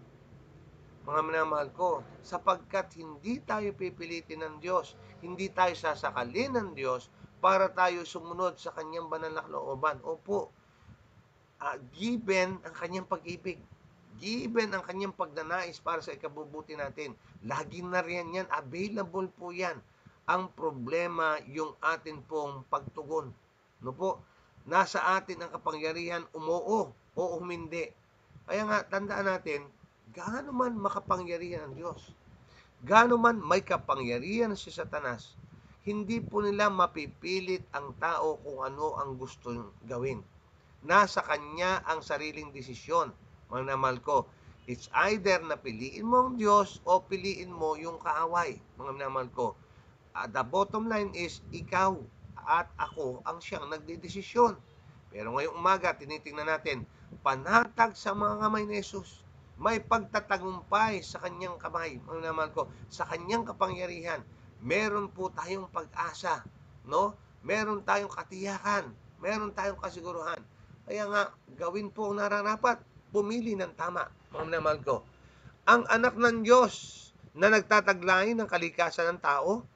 Mga minamahal ko, sapagkat hindi tayo pipilitin ng Diyos, hindi tayo sasakalin ng Diyos para tayo sumunod sa kanyang banal na kalooban. Opo, given ang kanyang pag-ibig, given ang kanyang pagnanais para sa ikabubuti natin. Lagi na riyan yan, available po yan. Ang problema, yung atin pong pagtugon. No po? Nasa atin ang kapangyarihan, umuo o humindi. Kaya nga, tandaan natin, gaano man makapangyarihan ang Diyos, gaano man may kapangyarihan si Satanas, hindi po nila mapipilit ang tao kung ano ang gusto gawin. Nasa kanya ang sariling desisyon. Mga minamahal ko, it's either na piliin mo ang Diyos o piliin mo yung kaaway. Mga minamahal ko, the bottom line is, ikaw at ako ang siyang nagdedesisyon. Pero ngayong umaga, tinitingnan natin, panatag sa mga kamay ni Jesus. May pagtatagumpay sa kanyang kamay. Mga minamahal ko, sa kanyang kapangyarihan, meron po tayong pag-asa, no? Meron tayong katiyakan, meron tayong kasiguruhan. Kaya nga, gawin po ang nararapat, pumili ng tama. Mga minamahal ko, ang anak ng Diyos na nagtataglayin ng kalikasan ng tao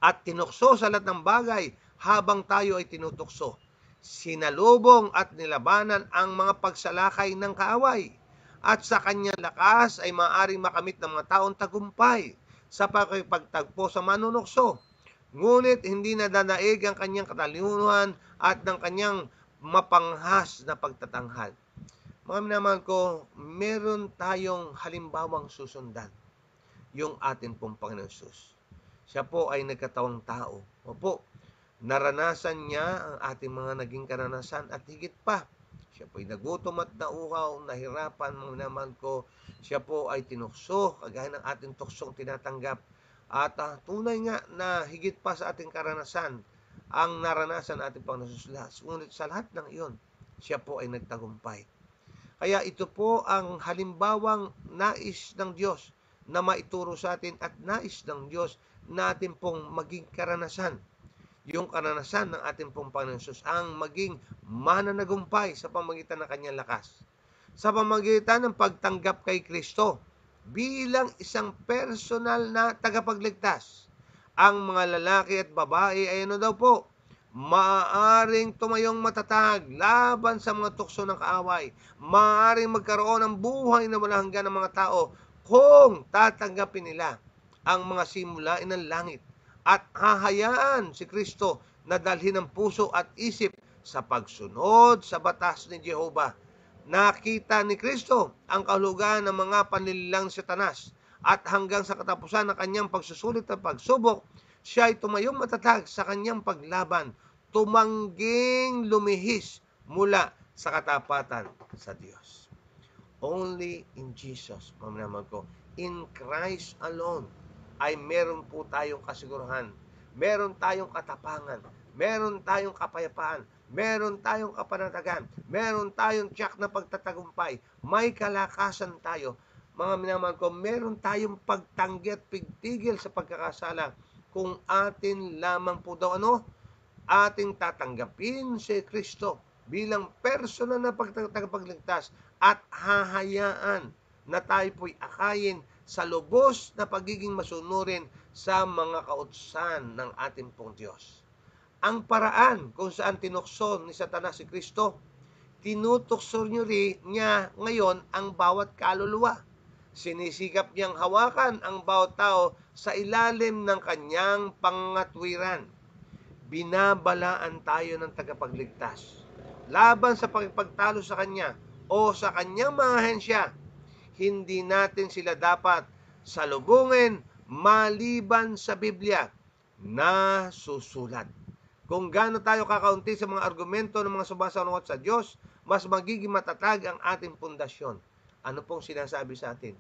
at tinukso sa lahat ng bagay habang tayo ay tinutukso. Sinalubong at nilabanan ang mga pagsalakay ng kaaway. At sa kanyang lakas ay maaaring makamit ng mga taong tagumpay sa pagtagpo sa manunukso. Ngunit hindi nadadaig ang kanyang katalinuhan at ng kanyang mapanghas na pagtatanghal. Mga minamahal ko, meron tayong halimbawang susundan. Yung atin pong Panginoon Jesus. Siya po ay nagkatawang tao. Opo, naranasan niya ang ating mga naging karanasan at higit pa. Siya po ay nagutom at nauhaw, nahirapan, mga minamahal ko. Siya po ay tinukso, kagaya ng ating tuksong tinatanggap. At tunay nga na higit pa sa ating karanasan, ang naranasan ating Panginoon Jesus. Ngunit sa lahat ng iyon, siya po ay nagtagumpay. Kaya ito po ang halimbawang nais ng Diyos na maituro sa atin at nais ng Diyos na atin pong maging karanasan. Yung karanasan ng ating pong Panginoon Jesus ang maging mananagumpay sa pamamagitan ng kanyang lakas. Sa pamamagitan ng pagtanggap kay Kristo bilang isang personal na tagapagligtas. Ang mga lalaki at babae ay ano daw po? Maaaring tumayong matatag laban sa mga tukso ng kaaway. Maaaring magkaroon ng buhay na walang hanggan ng mga tao kung tatanggapin nila ang mga simulain ng langit at hahayaan si Kristo na dalhin ang puso at isip sa pagsunod sa batas ni Jehovah. Nakita ni Kristo ang kahulugan ng mga panlilang Satanas at hanggang sa katapusan ng kanyang pagsusulit at pagsubok, siya ay tumayong matatag sa kanyang paglaban, tumangging lumihis mula sa katapatan sa Diyos. Only in Jesus, mamanaman ko, in Christ alone, ay meron po tayong kasiguruhan, meron tayong katapangan, meron tayong kapayapaan, meron tayong kapanatagan, meron tayong tiyak na pagtatagumpay, may kalakasan tayo. Mga minamahal ko, meron tayong pagtanggi at pigtigil sa pagkakasala kung atin lamang po daw ating tatanggapin si Kristo bilang personal na pagtagpagligtas at hahayaan na tayo po'y akayin sa lubos na pagiging masunurin sa mga kautusan ng ating pong Diyos. Ang paraan kung saan tinukso ni Satanas si Kristo, tinutukso niya ngayon ang bawat kaluluwa. Sinisikap niyang hawakan ang bawat tao sa ilalim ng kanyang pangatwiran. Binabalaan tayo ng tagapagligtas laban sa pagpagtalo sa kanya o sa kanyang mga ahensya. Hindi natin sila dapat salubungin maliban sa Biblia na susulat. Kung gaano tayo kakaunti sa mga argumento ng mga sumasalungat sa Diyos, mas magiging matatag ang ating pundasyon. Ano pong sinasabi sa atin?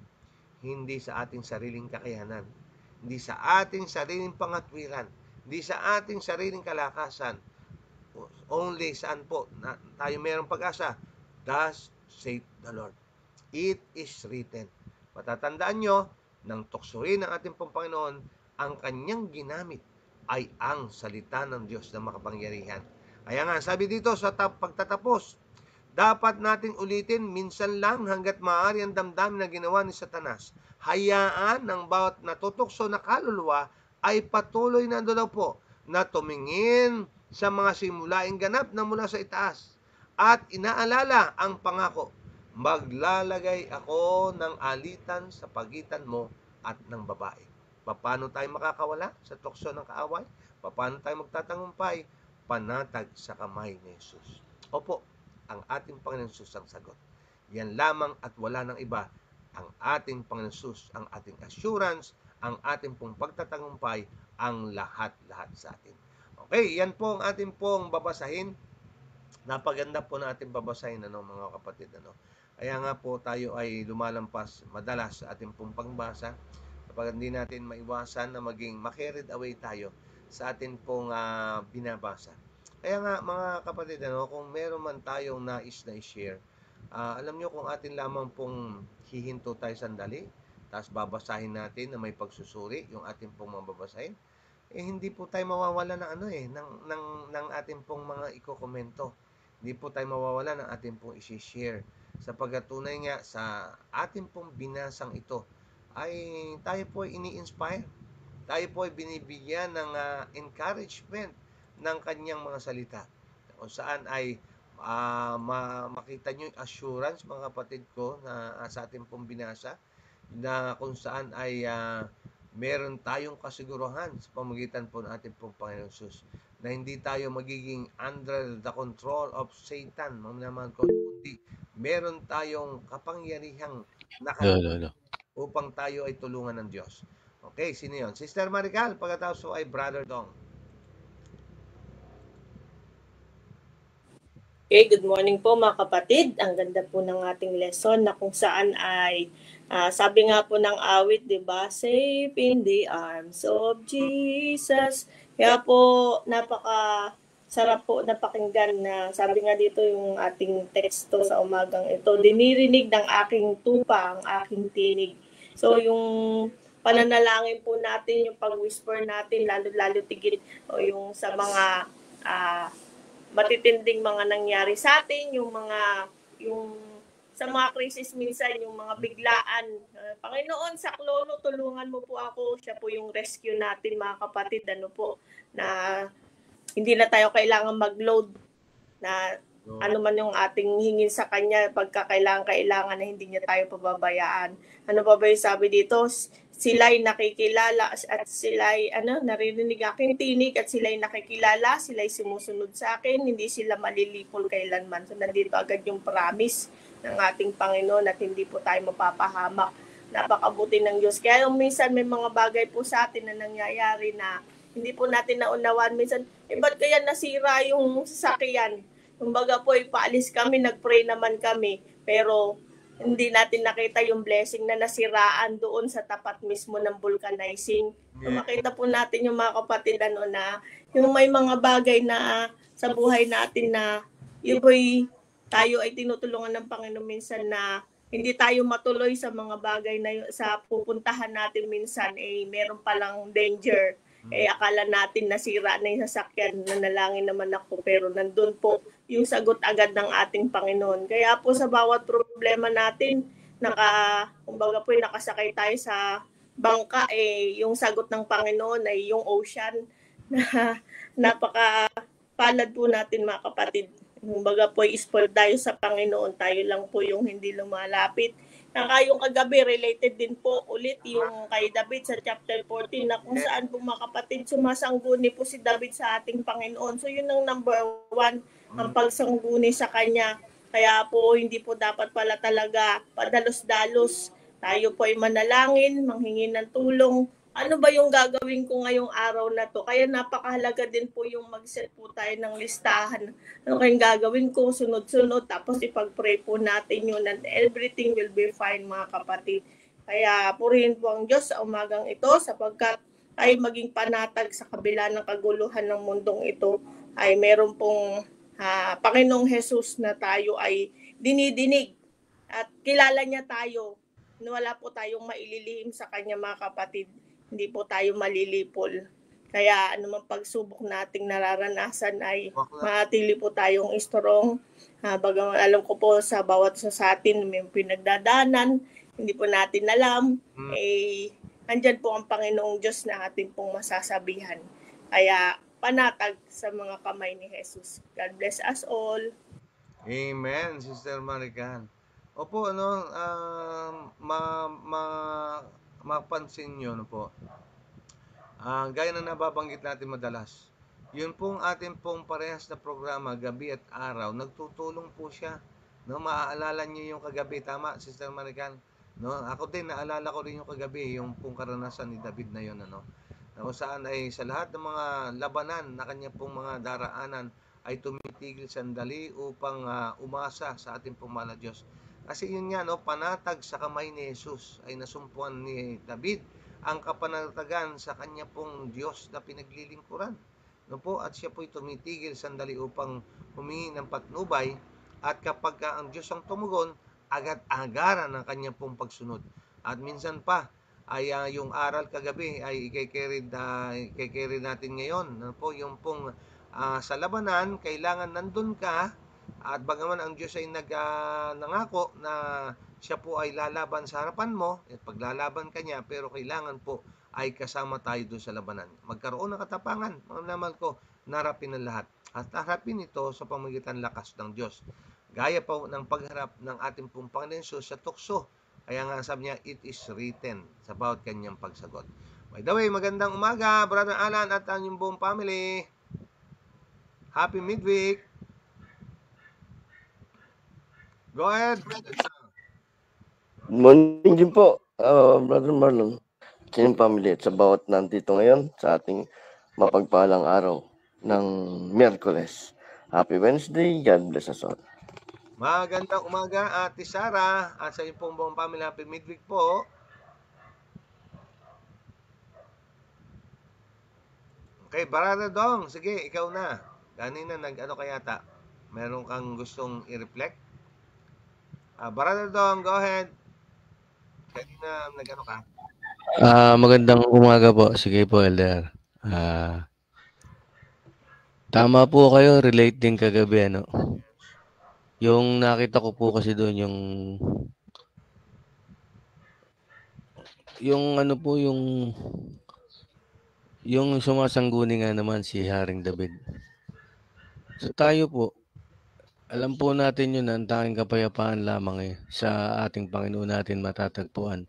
hindi sa ating sariling kakayanan, hindi sa ating sariling pangatwiran, hindi sa ating sariling kalakasan. Only saan po na tayo mayroong pag-asa? Thus saith the Lord. It is written. Matatandaan nyo, nang tuksohin ng ating Panginoon, ang kanyang ginamit ay ang salita ng Diyos na makapangyarihan. Kaya nga, sabi dito sa pagtatapos, dapat nating ulitin minsan lang hanggat maaari ang damdamin na ginawa ni Satanas. Hayaan ng bawat natutokso na kaluluwa ay patuloy na daw po na tumingin sa mga simulaing ganap na mula sa itaas at inaalala ang pangako, maglalagay ako ng alitan sa pagitan mo at ng babae. Paano tayo makakawala sa tukso ng kaaway? Paano tayo magtatangumpay? Panatag sa kamay ni Jesus. Opo, ang ating Panginoon Jesus ang sagot. Yan lamang at wala ng iba. Ang ating Panginoon Jesus, ang ating assurance, ang ating pong pagtatangumpay, ang lahat-lahat sa atin. Okay, yan po ang ating pong babasahin. Napaganda po na ating babasahin, mga kapatid. Kaya nga po tayo ay lumalampas madalas sa ating pong pagbasa kapag hindi natin maiwasan na maging ma-carried away tayo sa ating pong binabasa. Kaya nga mga kapatid, kung meron man tayong nais na i-share, alam nyo kung atin lamang pong hihinto tayo sandali, tapos babasahin natin na may pagsusuri yung ating pong mababasahin, hindi po tayo mawawala ng ating pong mga iko-komento. Hindi po tayo mawawala ng ating pong i-share. Sapagkat tunay nga sa ating pong binasang ito ay tayo po ay ini-inspire. Tayo po ay binibigyan ng encouragement ng kanyang mga salita. Kung saan ay makita nyo yung assurance, mga kapatid ko, na sa ating pong binasa, na kung saan ay meron tayong kasiguruhan sa pamagitan po ng ating pong Panginoon Jesus na hindi tayo magiging under the control of Satan, kundi meron tayong kapangyarihang upang tayo ay tulungan ng Diyos. Okay, sino yun? Sister Marical, pagkatapos po ay Brother Dong. Okay, good morning po mga kapatid. Ang ganda po ng ating lesson na kung saan ay sabi nga po ng awit, 'di ba? Safe in the arms of Jesus. Kaya po napaka sarap po napakinggan na sabi nga dito yung ating teksto sa umagang ito, dinirinig ng aking tupa ang aking tinig. So yung pananalangin po natin, yung pag-whisper natin, lalo-lalo tigit o yung sa mga matitinding mga nangyari sa atin, yung sa mga krisis minsan, yung mga biglaan. Panginoon, saklolo, tulungan mo po ako. Siya po yung rescue natin, mga kapatid, na hindi na tayo kailangan mag-load na ano man yung ating hingin sa Kanya, pagka kailangan na hindi niya tayo pababayaan. Ano pa ba yung sabi dito? Sila'y nakikilala at sila'y naririnig aking tinig at sila'y nakikilala, sila'y sumusunod sa akin, hindi sila malilipol kailanman. So nandito agad yung promise ng ating Panginoon at hindi po tayo mapapahamak. Napakabuti ng Diyos. Kaya minsan may mga bagay po sa atin na nangyayari na hindi po natin naunawaan. Minsan, ba't kaya nasira yung sasakyan? Kumbaga po, ipaalis kami, nag-pray naman kami, pero hindi natin nakita yung blessing na nasiraan doon sa tapat mismo ng vulcanizing. So, makita po natin yung mga kapatid na yung may mga bagay na sa buhay natin na tayo ay tinutulungan ng Panginoon minsan na hindi tayo matuloy sa mga bagay na sa pupuntahan natin minsan meron palang danger. Akala natin nasira na yung sasakyan, nanalangin naman ako, pero nandun po yung sagot agad ng ating Panginoon. Kaya po sa bawat problema natin, kumbaga po nakasakay tayo sa bangka, yung sagot ng Panginoon ay yung ocean, na napakapalad po natin mga kapatid. Kumbaga po spoiled tayo sa Panginoon, tayo lang po yung hindi lumalapit. Yung kagabi, related din po ulit yung kay David sa chapter 14 na kung saan po mga kapatid, sumasangguni po si David sa ating Panginoon. So yun ang number 1, ang pagsangguni sa Kanya. Kaya po hindi po dapat pala talaga padalos-dalos. Tayo po ay manalangin, manghingi ng tulong. Ano ba yung gagawin ko ngayong araw na to? Kaya napakahalaga din po yung mag-set po tayo ng listahan. Ano kayong gagawin ko, sunod-sunod, tapos ipag-pray po natin yun and everything will be fine mga kapatid. Kaya purihin po ang Diyos sa umagang ito sapagkat ay maging panatag sa kabila ng kaguluhan ng mundong ito ay meron pong Panginoong Jesus na tayo ay dinidinig at kilala niya tayo. Wala po tayong maililihim sa kanya mga kapatid. Hindi po tayo malilipol. Kaya anumang pagsubok nating nararanasan ay manatili po tayong strong. Bagaman alam ko po sa bawat isa sa atin may pinagdadanan, hindi po natin alam, andyan po ang Panginoong Diyos na ating pong masasabihan. Kaya panatag sa mga kamay ni Jesus. God bless us all. Amen, Sister Marican. Opo, mapansin nyo, po, gaya na nababanggit natin madalas, yun pong ating pong parehas na programa, gabi at araw, nagtutulong po siya. No, maaalala niyo yung kagabi, tama, Sister Marican? No, ako din, naalala ko rin yung kagabi, yung pong karanasan ni David na yun, na kung saan ay sa lahat ng mga labanan na kanya pong mga daraanan, ay tumitigil sandali upang umasa sa ating pong mahal na Diyos. Kasi yun nga, panatag sa kamay ni Jesus ay nasumpuan ni David ang kapanatagan sa kanya pong Diyos na pinaglilingkuran. At siya po'y tumitigil sandali upang humingi ng patnubay, at kapag ang Diyos ang tumugon, agad-agaran ang kanya pong pagsunod. At minsan pa, ay yung aral kagabi ay i-carry natin ngayon. Yung pong sa labanan, kailangan nandun ka, at bagaman ang Diyos ay nangako na siya po ay lalaban sa harapan mo, at paglalaban ka niya, pero kailangan po ay kasama tayo doon sa labanan. Magkaroon ng katapangan, mga naman ko, narapin ang lahat. At harapin ito sa pamamagitan lakas ng Diyos. Gaya po ng pagharap ng ating pong Panginoon Jesus sa tukso. Kaya nga sabi niya, it is written sa bawat kanyang pagsagot. By the way, magandang umaga, Brother Alan at ang inyong buong family. Happy midweek. Go ahead, Brother. Morning din po, Brother Marlon. Sa inyong family at sa bawat nandito ngayon sa ating mapagpalang araw ng Miyerkules. Happy Wednesday. God bless us all. Magandang umaga, Ate Sara, at sa inyong pong buong family. Happy midweek po. Okay, Brother Dong, sige, ikaw na. Kanina nag-ano kaya ta? Meron kang gustong i-reflect? Brother Dong, go ahead. Kanina nag-ano ka? Magandang umaga po. Sige po, Elder. Tama po kayo, relate din kagabi, Yung nakita ko po kasi doon, yung sumasangguni nga naman si Haring David. So tayo po, alam po natin yun, ang tanging kapayapaan lamang sa ating Panginoon natin matatagpuan.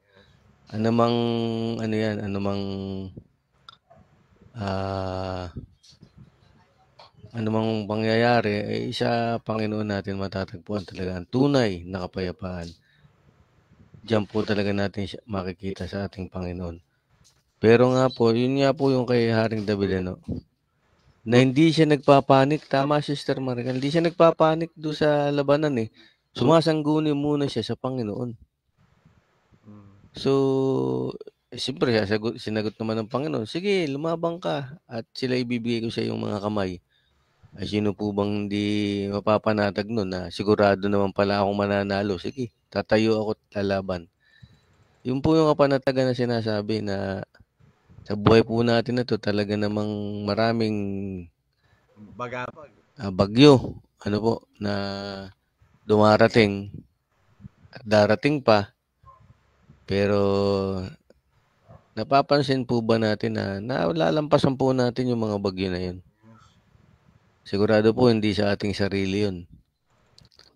Anumang pangyayari ay sa Panginoon natin matatagpuan talaga ang tunay na kapayapaan. Diyan po talaga natin makikita sa ating Panginoon. Pero nga po, yun nga po yung kay Haring David, na hindi siya nagpapanik. Tama, Sister Marican, hindi siya nagpapanik doon sa labanan. Sumasangguni muna siya sa Panginoon. So, siyempre, sinagot naman ng Panginoon, sige, lumabang ka at sila ibibigay ko sa iyong mga kamay. Ay, sino po bang hindi mapapanatag nun na sigurado naman pala akong mananalo? Sige, tatayo ako at lalaban. Yung po yung kapanatagan na sinasabi na sa buhay po natin na to talaga namang maraming bagyo, na dumarating at darating pa. Pero napapansin po ba natin na nalalampasan po natin yung mga bagyo na yun? Sigurado po hindi sa ating sarili yun.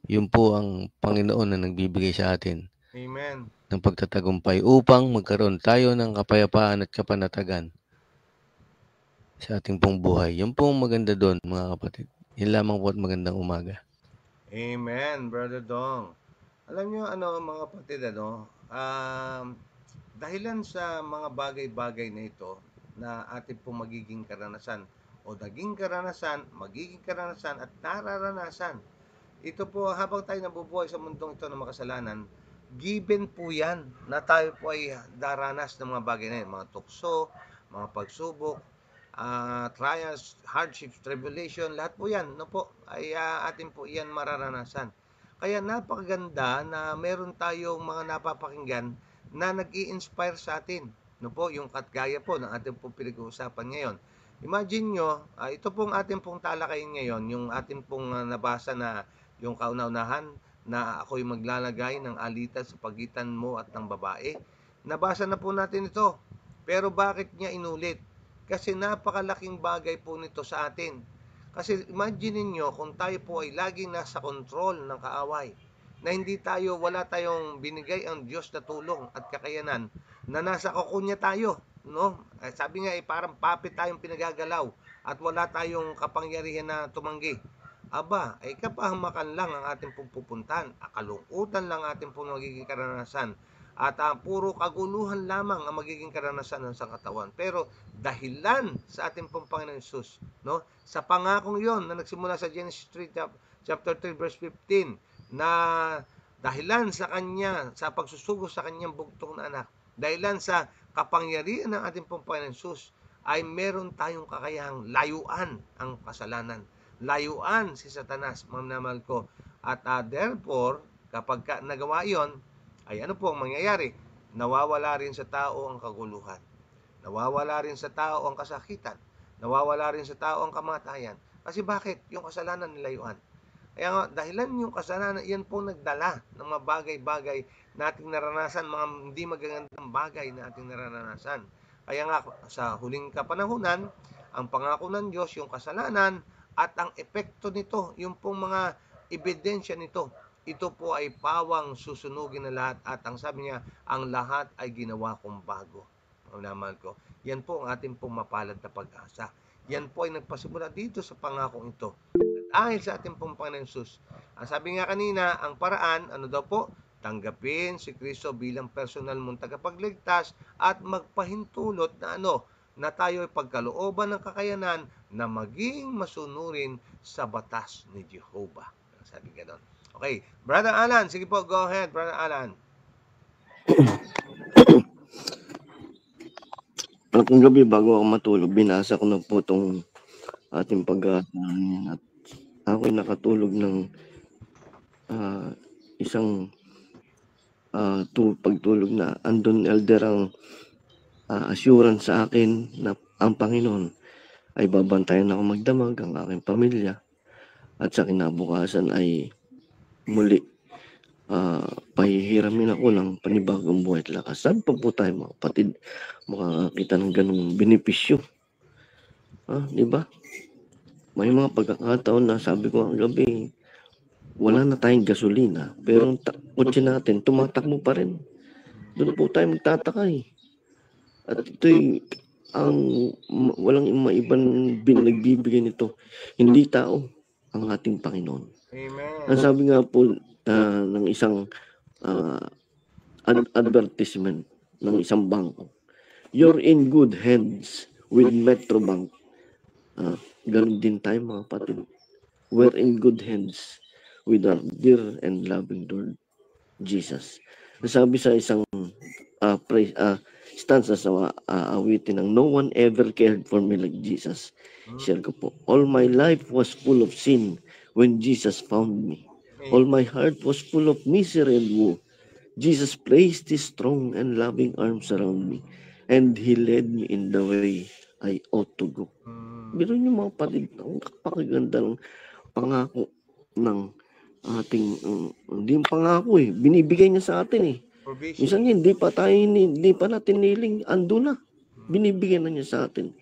Yun po ang Panginoon na nagbibigay sa atin. Amen. Ng pagtatagumpay upang magkaroon tayo ng kapayapaan at kapanatagan sa ating pong buhay. Yun po ang maganda doon, mga kapatid. Yun lamang po at magandang umaga. Amen, Brother Dong. Alam nyo, mga kapatid, dahilan sa mga bagay-bagay na ito na ating pong magiging karanasan o naging karanasan, magiging karanasan at nararanasan. Ito po, habang tayo nabubuhay sa mundong ito ng makasalanan, given po yan na tayo po ay daranas ng mga bagay na yan, mga tukso, mga pagsubok, trials, hardships, tribulation, lahat po yan, no po, ay atin po yan mararanasan. Kaya napakaganda na meron tayong mga napapakinggan na nag-i-inspire sa atin, no po, yung katgaya po ng ating pong pinag-uusapan ngayon. Imagine nyo, ito pong ating pong talakayin ngayon, yung ating pong nabasa na yung kauna-unahan, na ako'y maglalagay ng alitan sa pagitan mo at ng babae. Nabasa na po natin ito. Pero bakit niya inulit? Kasi napakalaking bagay po nito sa atin. Kasi imagine niyo kung tayo po ay laging nasa control ng kaaway, na hindi tayo, wala tayong binigay ang Diyos na tulong at kakayanan, na nasa kukunya tayo, no? Sabi nga, parang puppet tayong pinagagalaw at wala tayong kapangyarihan na tumanggi. Aba, ay kapahamakan lang ang ating pong pupuntahan, kalungkutan lang ating pong magiging karanasan, at puro kaguluhan lamang ang magiging karanasan ng sangkatawan. Pero dahilan sa ating pong Panginoon Jesus, no? Sa pangakong yon na nagsimula sa Genesis 3, chapter 3, verse 15, na dahilan sa kanya, sa pagsusugo sa kanyang bugtong na anak, dahilan sa kapangyarihan ng ating pong Panginoon Jesus, ay meron tayong kakayahang layuan ang kasalanan, layuan si Satanas, mamnamal ko. At therefore, kapag nagawa yon, ay ano po ang mangyayari? Nawawala rin sa tao ang kaguluhan. Nawawala rin sa tao ang kasakitan. Nawawala rin sa tao ang kamatayan. Kasi bakit? Yung kasalanan nilayuan. Kaya nga, dahilan yung kasalanan, yan po nagdala ng mga bagay-bagay na ating naranasan, mga hindi magagandang bagay na ating naranasan. Kaya nga, sa huling kapanahunan, ang pangako ng Diyos, yung kasalanan, at ang epekto nito, yung pong mga ebidensya nito, ito po ay pawang susunugin na lahat, at ang sabi niya, ang lahat ay ginawa kong bago. Ang naman ko, yan po ang ating pong mapalad na pag-asa. Yan po ay nagpasimula dito sa pangakong ito. Dahil sa ating pong Panginoon Jesus. Ang sabi nga kanina, ang paraan, ano daw po? Tanggapin si Kristo bilang personal mong tagapagligtas at magpahintulot na ano? Na tayo ay pagkalooban ng kakayanan na maging masunurin sa batas ni Jehovah. Sabi gano'n. Okay, Brother Alan, sige po, go ahead, Brother Alan. Ang gabi bago ako matulog, binasa ko na po itong ating pag-aaral at ako'y nakatulog ng isang pagtulog na andun elder ang assurance sa akin na ang Panginoon ay babantayan ako magdamag ang aking pamilya at sa kinabukasan ay muli pahihiramin ako ng panibagong buhay at lakas. Saan pa po tayo mga kapatid makakakita ng ganung benepisyo? Di ba? May mga pagkakataon na sabi ko ang gabi, wala na tayong gasolina, pero ang kotse natin, tumatakbo pa rin. Doon po tayo magtataka eh. At ito'y walang maibang nagbibigay nito. Hindi tao, ang ating Panginoon. Amen. Ang sabi nga po ng isang advertisement ng isang bangko, you're in good hands with Metrobank. Ganun din tayo mga kapatid. We're in good hands with our dear and loving Lord Jesus. Sabi sa isang stanza sa awitin ng no one ever cared for me like Jesus. Share ko po. All my life was full of sin when Jesus found me. All my heart was full of misery and woe. Jesus placed His strong and loving arms around me, and He led me in the way I ought to go. Biro niyo mga kapatid, ang kapakaganda ng pangako ng ating, hindi yung pangako eh, binibigay niya sa atin eh. Minsan hindi pa natin niling, ando na. Binibigay na niya sa atin.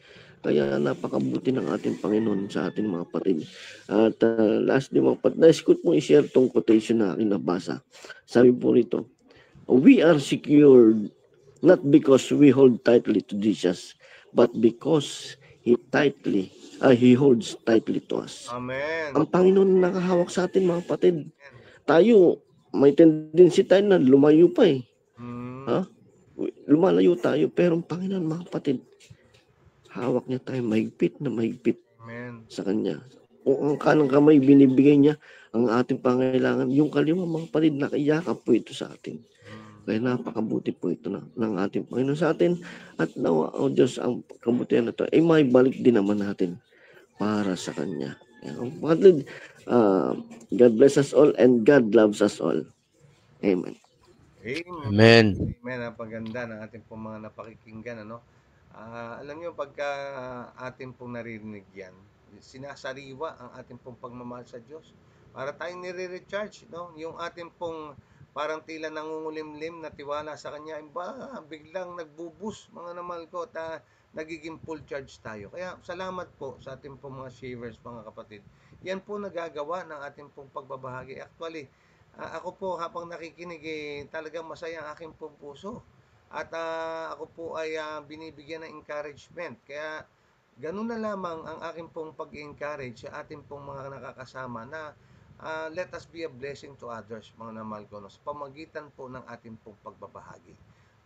Kaya napakabuti ng ating Panginoon sa ating mga kapatid. At lastly mga kapatid, nais ko pong i-share tong quotation na aking nabasa. Sabi po rito, we are secured not because we hold tightly to Jesus, but because He holds tightly to us. Amen. Ang Panginoon nakahawak sa atin mga kapatid. Tayo, may tendency tayo na lumayo pa eh. Lumalayo tayo, pero ang Panginoon mga kapatid, hawak niya tayo mahigpit na mahigpit. Amen. Sa Kanya. Kung ang kanang kamay binibigay niya ang ating pangailangan, yung kaliwa mga kapatid, nakiyakap po ito sa atin. Kaya napakabuti po ito ng ating Panginoon sa atin. At nawa, O Diyos, ang kabutihan na ito ay may balik din naman natin para sa Kanya. Mga kapatid, God bless us all and God loves us all. Amen. Amen. Amen. Ang paganda ng ating pong mga napakikinggan, ano? Alam niyo, pagka ating pong naririnig yan, sinasariwa ang ating pong pagmamahal sa Diyos. Para tayong nire-recharge, no? Yung ating pong parang tila nangungulimlim na tiwala sa Kanya, biglang nagbubus, mga namal ko, at nagiging full charge tayo. Kaya salamat po sa ating pong mga shavers, mga kapatid. Yan po nagagawa ng ating pong pagbabahagi. Actually, ako po habang nakikinig, talagang masaya ang aking pong puso. At ako po ay binibigyan ng encouragement. Kaya ganun na lamang ang aking pong pag-encourage sa ating pong mga nakakasama na let us be a blessing to others, mga namahal ko, no, sa pamagitan po ng ating pong pagbabahagi.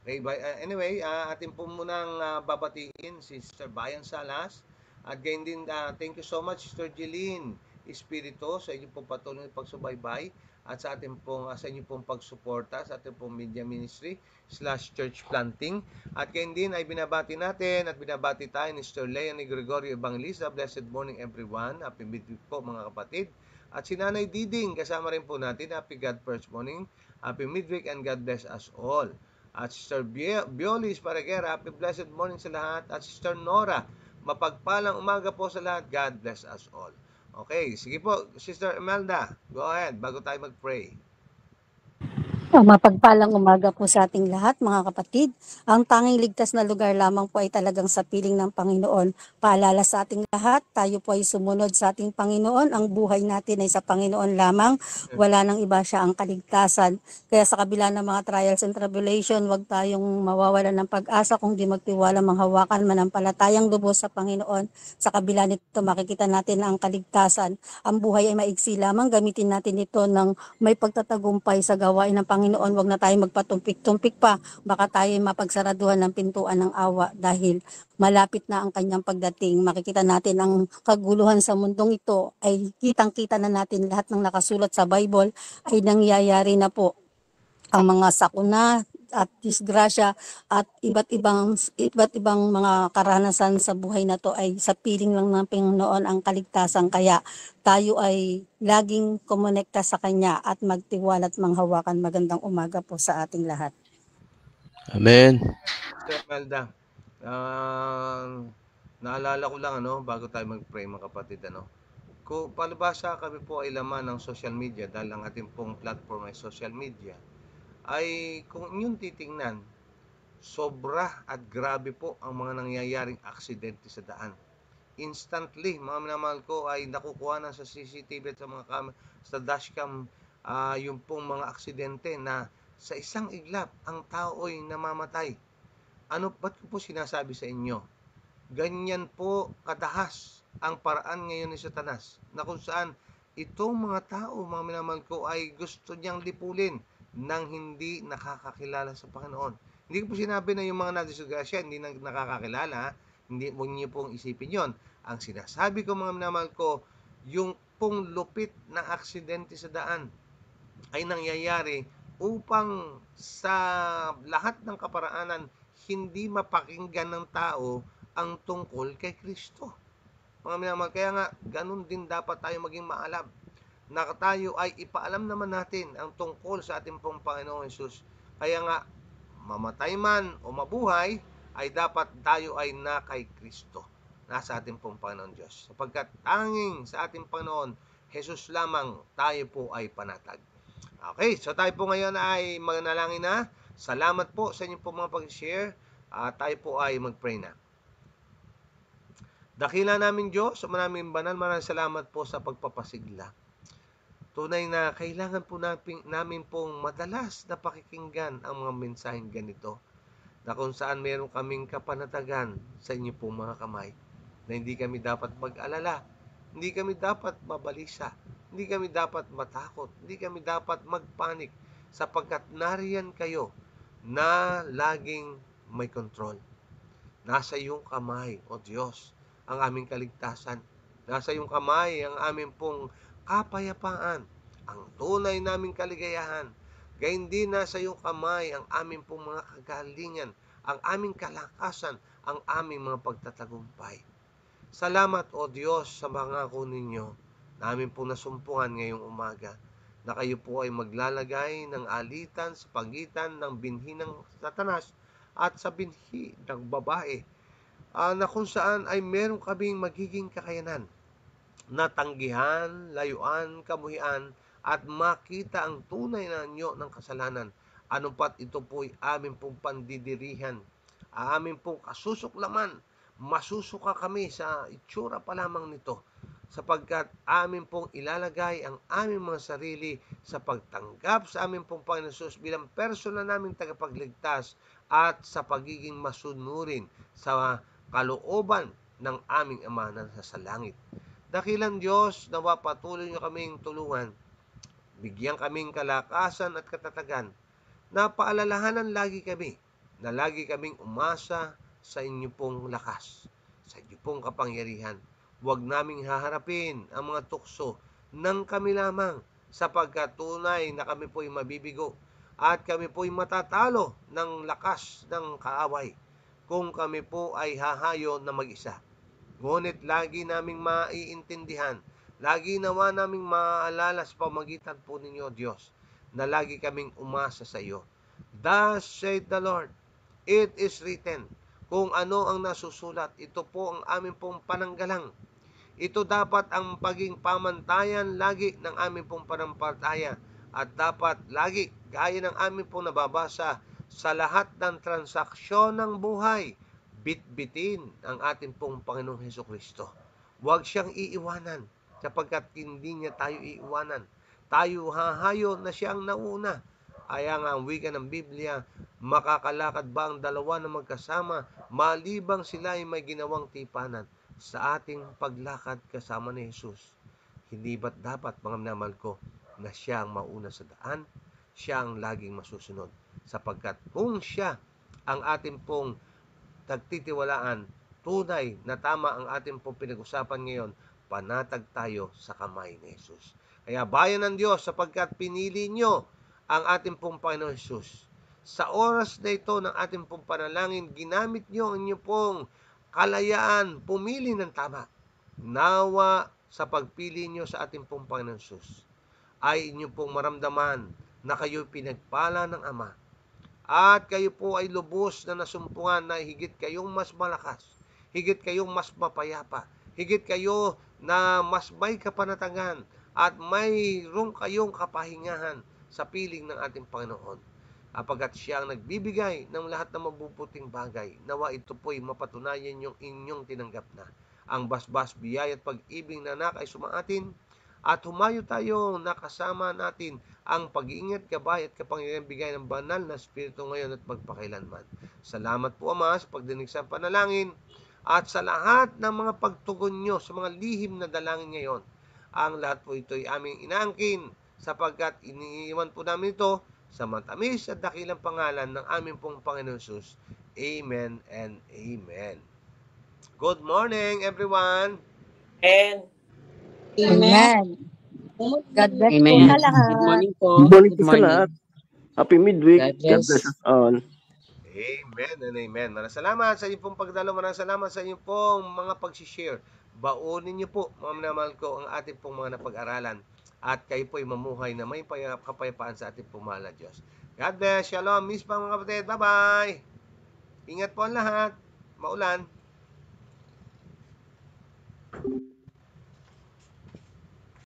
Okay, anyway, ating po munang babatiin si Sister Bayan Salas. At gayon din, thank you so much, Sister Jeline Espirito, sa inyong pong patuloy na pagsubaybay at sa ating pong sa inyong pong pagsuporta sa ating pong media ministry / church planting. At gayon din ay binabati natin at binabati tayo ni Sister Leonie Gregorio Evangelista. Blessed morning everyone. Happy midweek po, mga kapatid. At si Nanay Diding, kasama rin po natin. Happy God first morning. Happy midweek and God bless us all. At Sister Biolis Paragera, happy blessed morning sa lahat. At Sister Nora, mapagpalang umaga po sa lahat. God bless us all. Okay, sige po, Sister Imelda, go ahead, bago tayo mag-pray. Mapagpalang umaga po sa ating lahat, mga kapatid. Ang tanging ligtas na lugar lamang po ay talagang sa piling ng Panginoon. Paalala sa ating lahat, tayo po ay sumunod sa ating Panginoon. Ang buhay natin ay sa Panginoon lamang. Wala nang iba, siya ang kaligtasan. Kaya sa kabila ng mga trials and tribulation, huwag tayong mawawalan ng pag-asa kung di magtiwala, manghawakan, manampalatayang lubos sa Panginoon. Sa kabila nito, makikita natin ang kaligtasan. Ang buhay ay maiksi lamang. Gamitin natin ito ng may pagtatagumpay sa gawain ng Panginoon. Huwag na tayo magpatumpik-tumpik pa. Baka tayo mapagsaraduhan ng pintuan ng awa dahil malapit na ang kanyang pagdating. Makikita natin ang kaguluhan sa mundong ito ay kitang-kita na natin lahat ng nakasulat sa Bible ay nangyayari na po. Ang mga sakuna at disgrasya at iba't ibang mga karanasan sa buhay na to ay sa piling lang ng Panginoon ang kaligtasan. Kaya tayo ay laging kumonekta sa Kanya at magtiwala at manghawakan. Magandang umaga po sa ating lahat. Amen. Sister Imelda, naalala ko lang, bago tayo mag-pray, mga kapatid, kung palibasa kami po ay laman ng social media dahil ang ating pong platform ay social media, ay kung inyong titingnan, sobra at grabe po ang mga nangyayaring aksidente sa daan. Instantly, mga minamahal ko, ay nakukuha na sa CCTV at sa mga sa dashcam yung pong mga aksidente na sa isang iglap ang tao ay namamatay. Ba't ko po sinasabi sa inyo? Ganyan po kadahas ang paraan ngayon ni Satanas na kung saan itong mga tao, mga minamahal ko, ay gusto niyang lipulin nang hindi nakakakilala sa Panginoon. Hindi ko po sinabi na yung mga nadisgrasya hindi nakakakilala. Hindi, huwag niyo pong isipin yon. Ang sinasabi ko, mga minamahal ko, yung pong lupit na aksidente sa daan ay nangyayari upang sa lahat ng kaparaanan hindi mapakinggan ng tao ang tungkol kay Kristo. Mga minamahal, kaya nga ganun din dapat tayo maging maalam na tayo ay ipaalam naman natin ang tungkol sa ating pong Panginoong Hesus. Kaya nga, mamatay man o mabuhay, ay dapat tayo ay na kay Kristo, nasa ating pong Panginoon Diyos. Sapagkat tanging sa ating Panginoon, Hesus lamang, tayo po ay panatag. Okay, so tayo po ngayon ay magnalangin na. Salamat po sa inyong pong mga pag-share. Tayo po ay mag-pray na. Dakila namin Diyos, maraming banal, maraming salamat po sa pagpapasigla. Tunay na kailangan po namin pong madalas na pakikinggan ang mga mensaheng ganito na kung saan meron kaming kapanatagan sa inyo pong mga kamay na hindi kami dapat mag-alala, hindi kami dapat mabalisa, hindi kami dapat matakot, hindi kami dapat magpanik sapagkat nariyan kayo na laging may kontrol. Nasa iyong kamay, O Diyos, ang aming kaligtasan. Nasa iyong kamay ang aming pong kapayapaan, ang tunay naming kaligayahan. Gayun din nasa iyong kamay ang aming pong mga kagalingan, ang aming kalakasan, ang aming mga pagtatagumpay. Salamat, O Diyos, sa pangako ninyo. Namin pong nasumpungan ngayong umaga na kayo po ay maglalagay ng alitan sa pagitan ng binhi ng Satanas at sa binhi ng babae, na kung saan ay meron kaming magiging kakayanan na tanggihan, layuan, kamuhian, at makita ang tunay na anyo ng kasalanan. Ano pat ito po'y amin pong pandidirihan, amin pong kasusuklaman, masusuka kami sa itsura pa lamang nito, sapagkat amin pong ilalagay ang aming mga sarili sa pagtanggap sa amin pong Panginoon Jesus bilang personal naming tagapagligtas at sa pagiging masunurin sa kalooban ng aming Ama na nasa langit. Dakilang Diyos, nawa patuloy niyo kaming tulungan, bigyan kaming kalakasan at katatagan, na paalalahanan lagi kami, na lagi kaming umasa sa inyo pong lakas, sa inyo pong kapangyarihan. Huwag naming haharapin ang mga tukso ng kami lamang, sapagkat tunay na kami po'y mabibigo at kami po'y matatalo ng lakas ng kaaway kung kami po ay hahayo na mag-isa. Ngunit lagi naming maiintindihan, lagi nawa naming maaalala sa pamagitan po ninyo, Diyos, na lagi kaming umasa sa iyo. Thus saith the Lord, it is written. Kung ano ang nasusulat, ito po ang aming pong pananggalang. Ito dapat ang paging pamantayan lagi ng aming pong panampalataya, at dapat lagi, gaya ng aming pong nababasa sa lahat ng transaksyon ng buhay, bitbitin ang ating pong Panginoong Hesukristo. Huwag siyang iiwanan, sapagkat hindi niya tayo iiwanan. Tayo hahayo na siyang nauna. Kaya nga ang wika ng Biblia, makakalakad ba ang dalawa na magkasama, malibang sila ay may ginawang tipanan? Sa ating paglakad kasama ni Jesus, hindi ba't dapat, mga minamahal ko, na siya ang mauna sa daan, siya ang laging masusunod, sapagkat kung siya ang ating pong nagtitiwalaan, tunay na tama ang ating pong pinag-usapan ngayon, panatag tayo sa kamay ni Jesus. Kaya bayan ng Diyos, sapagkat pinili nyo ang ating pong Panginoon Jesus. Sa oras na ito ng ating pong panalangin, ginamit nyo ang inyong pong kalayaan, pumili ng tama. Nawa sa pagpili nyo sa ating pong Panginoon Jesus, ay inyo pong maramdaman na kayo pinagpala ng Ama. At kayo po ay lubos na nasumpungan na higit kayong mas malakas, higit kayong mas mapayapa, higit kayo na mas may kapanatagan, at mayroong kayong kapahingahan sa piling ng ating Panginoon. Apagat siya ang nagbibigay ng lahat ng mabubuting bagay, nawa ito po'y mapatunayan yung inyong tinanggap na. Ang basbas, biyaya at pag-ibig na nakay sumaatin, at humayo tayo nakasama natin ang pag-iingat, gabay at kapangyarihan bigay ng banal na Espiritu ngayon at magpakailanman. Salamat po, Ama, sa pagdinig sa panalangin at sa lahat ng mga pagtugon nyo sa mga lihim na dalangin ngayon. Ang lahat po ito'y aming inaangkin, sapagkat iniiwan po namin ito sa matamis at dakilang pangalan ng aming pong Panginoon Jesus. Amen and amen. Good morning, everyone! And Amen. God bless po Amen. sa lahat. Good morning po. Good morning Good po sa lahat. morning. Happy midweek. God God bless. bless us all. Amen and amen. Maraming salamat sa inyong pong pagdalo. Maraming salamat sa inyong pong mga pag-share. Baunin niyo po, mga minamahal ko, ang ating pong mga napag-aralan. At kayo po'y mamuhay na may kapayapaan sa ating pong mahal na Diyos. God bless. Shalom. Miss pa mga kapatid. Bye-bye. Ingat po ang lahat. Maulan.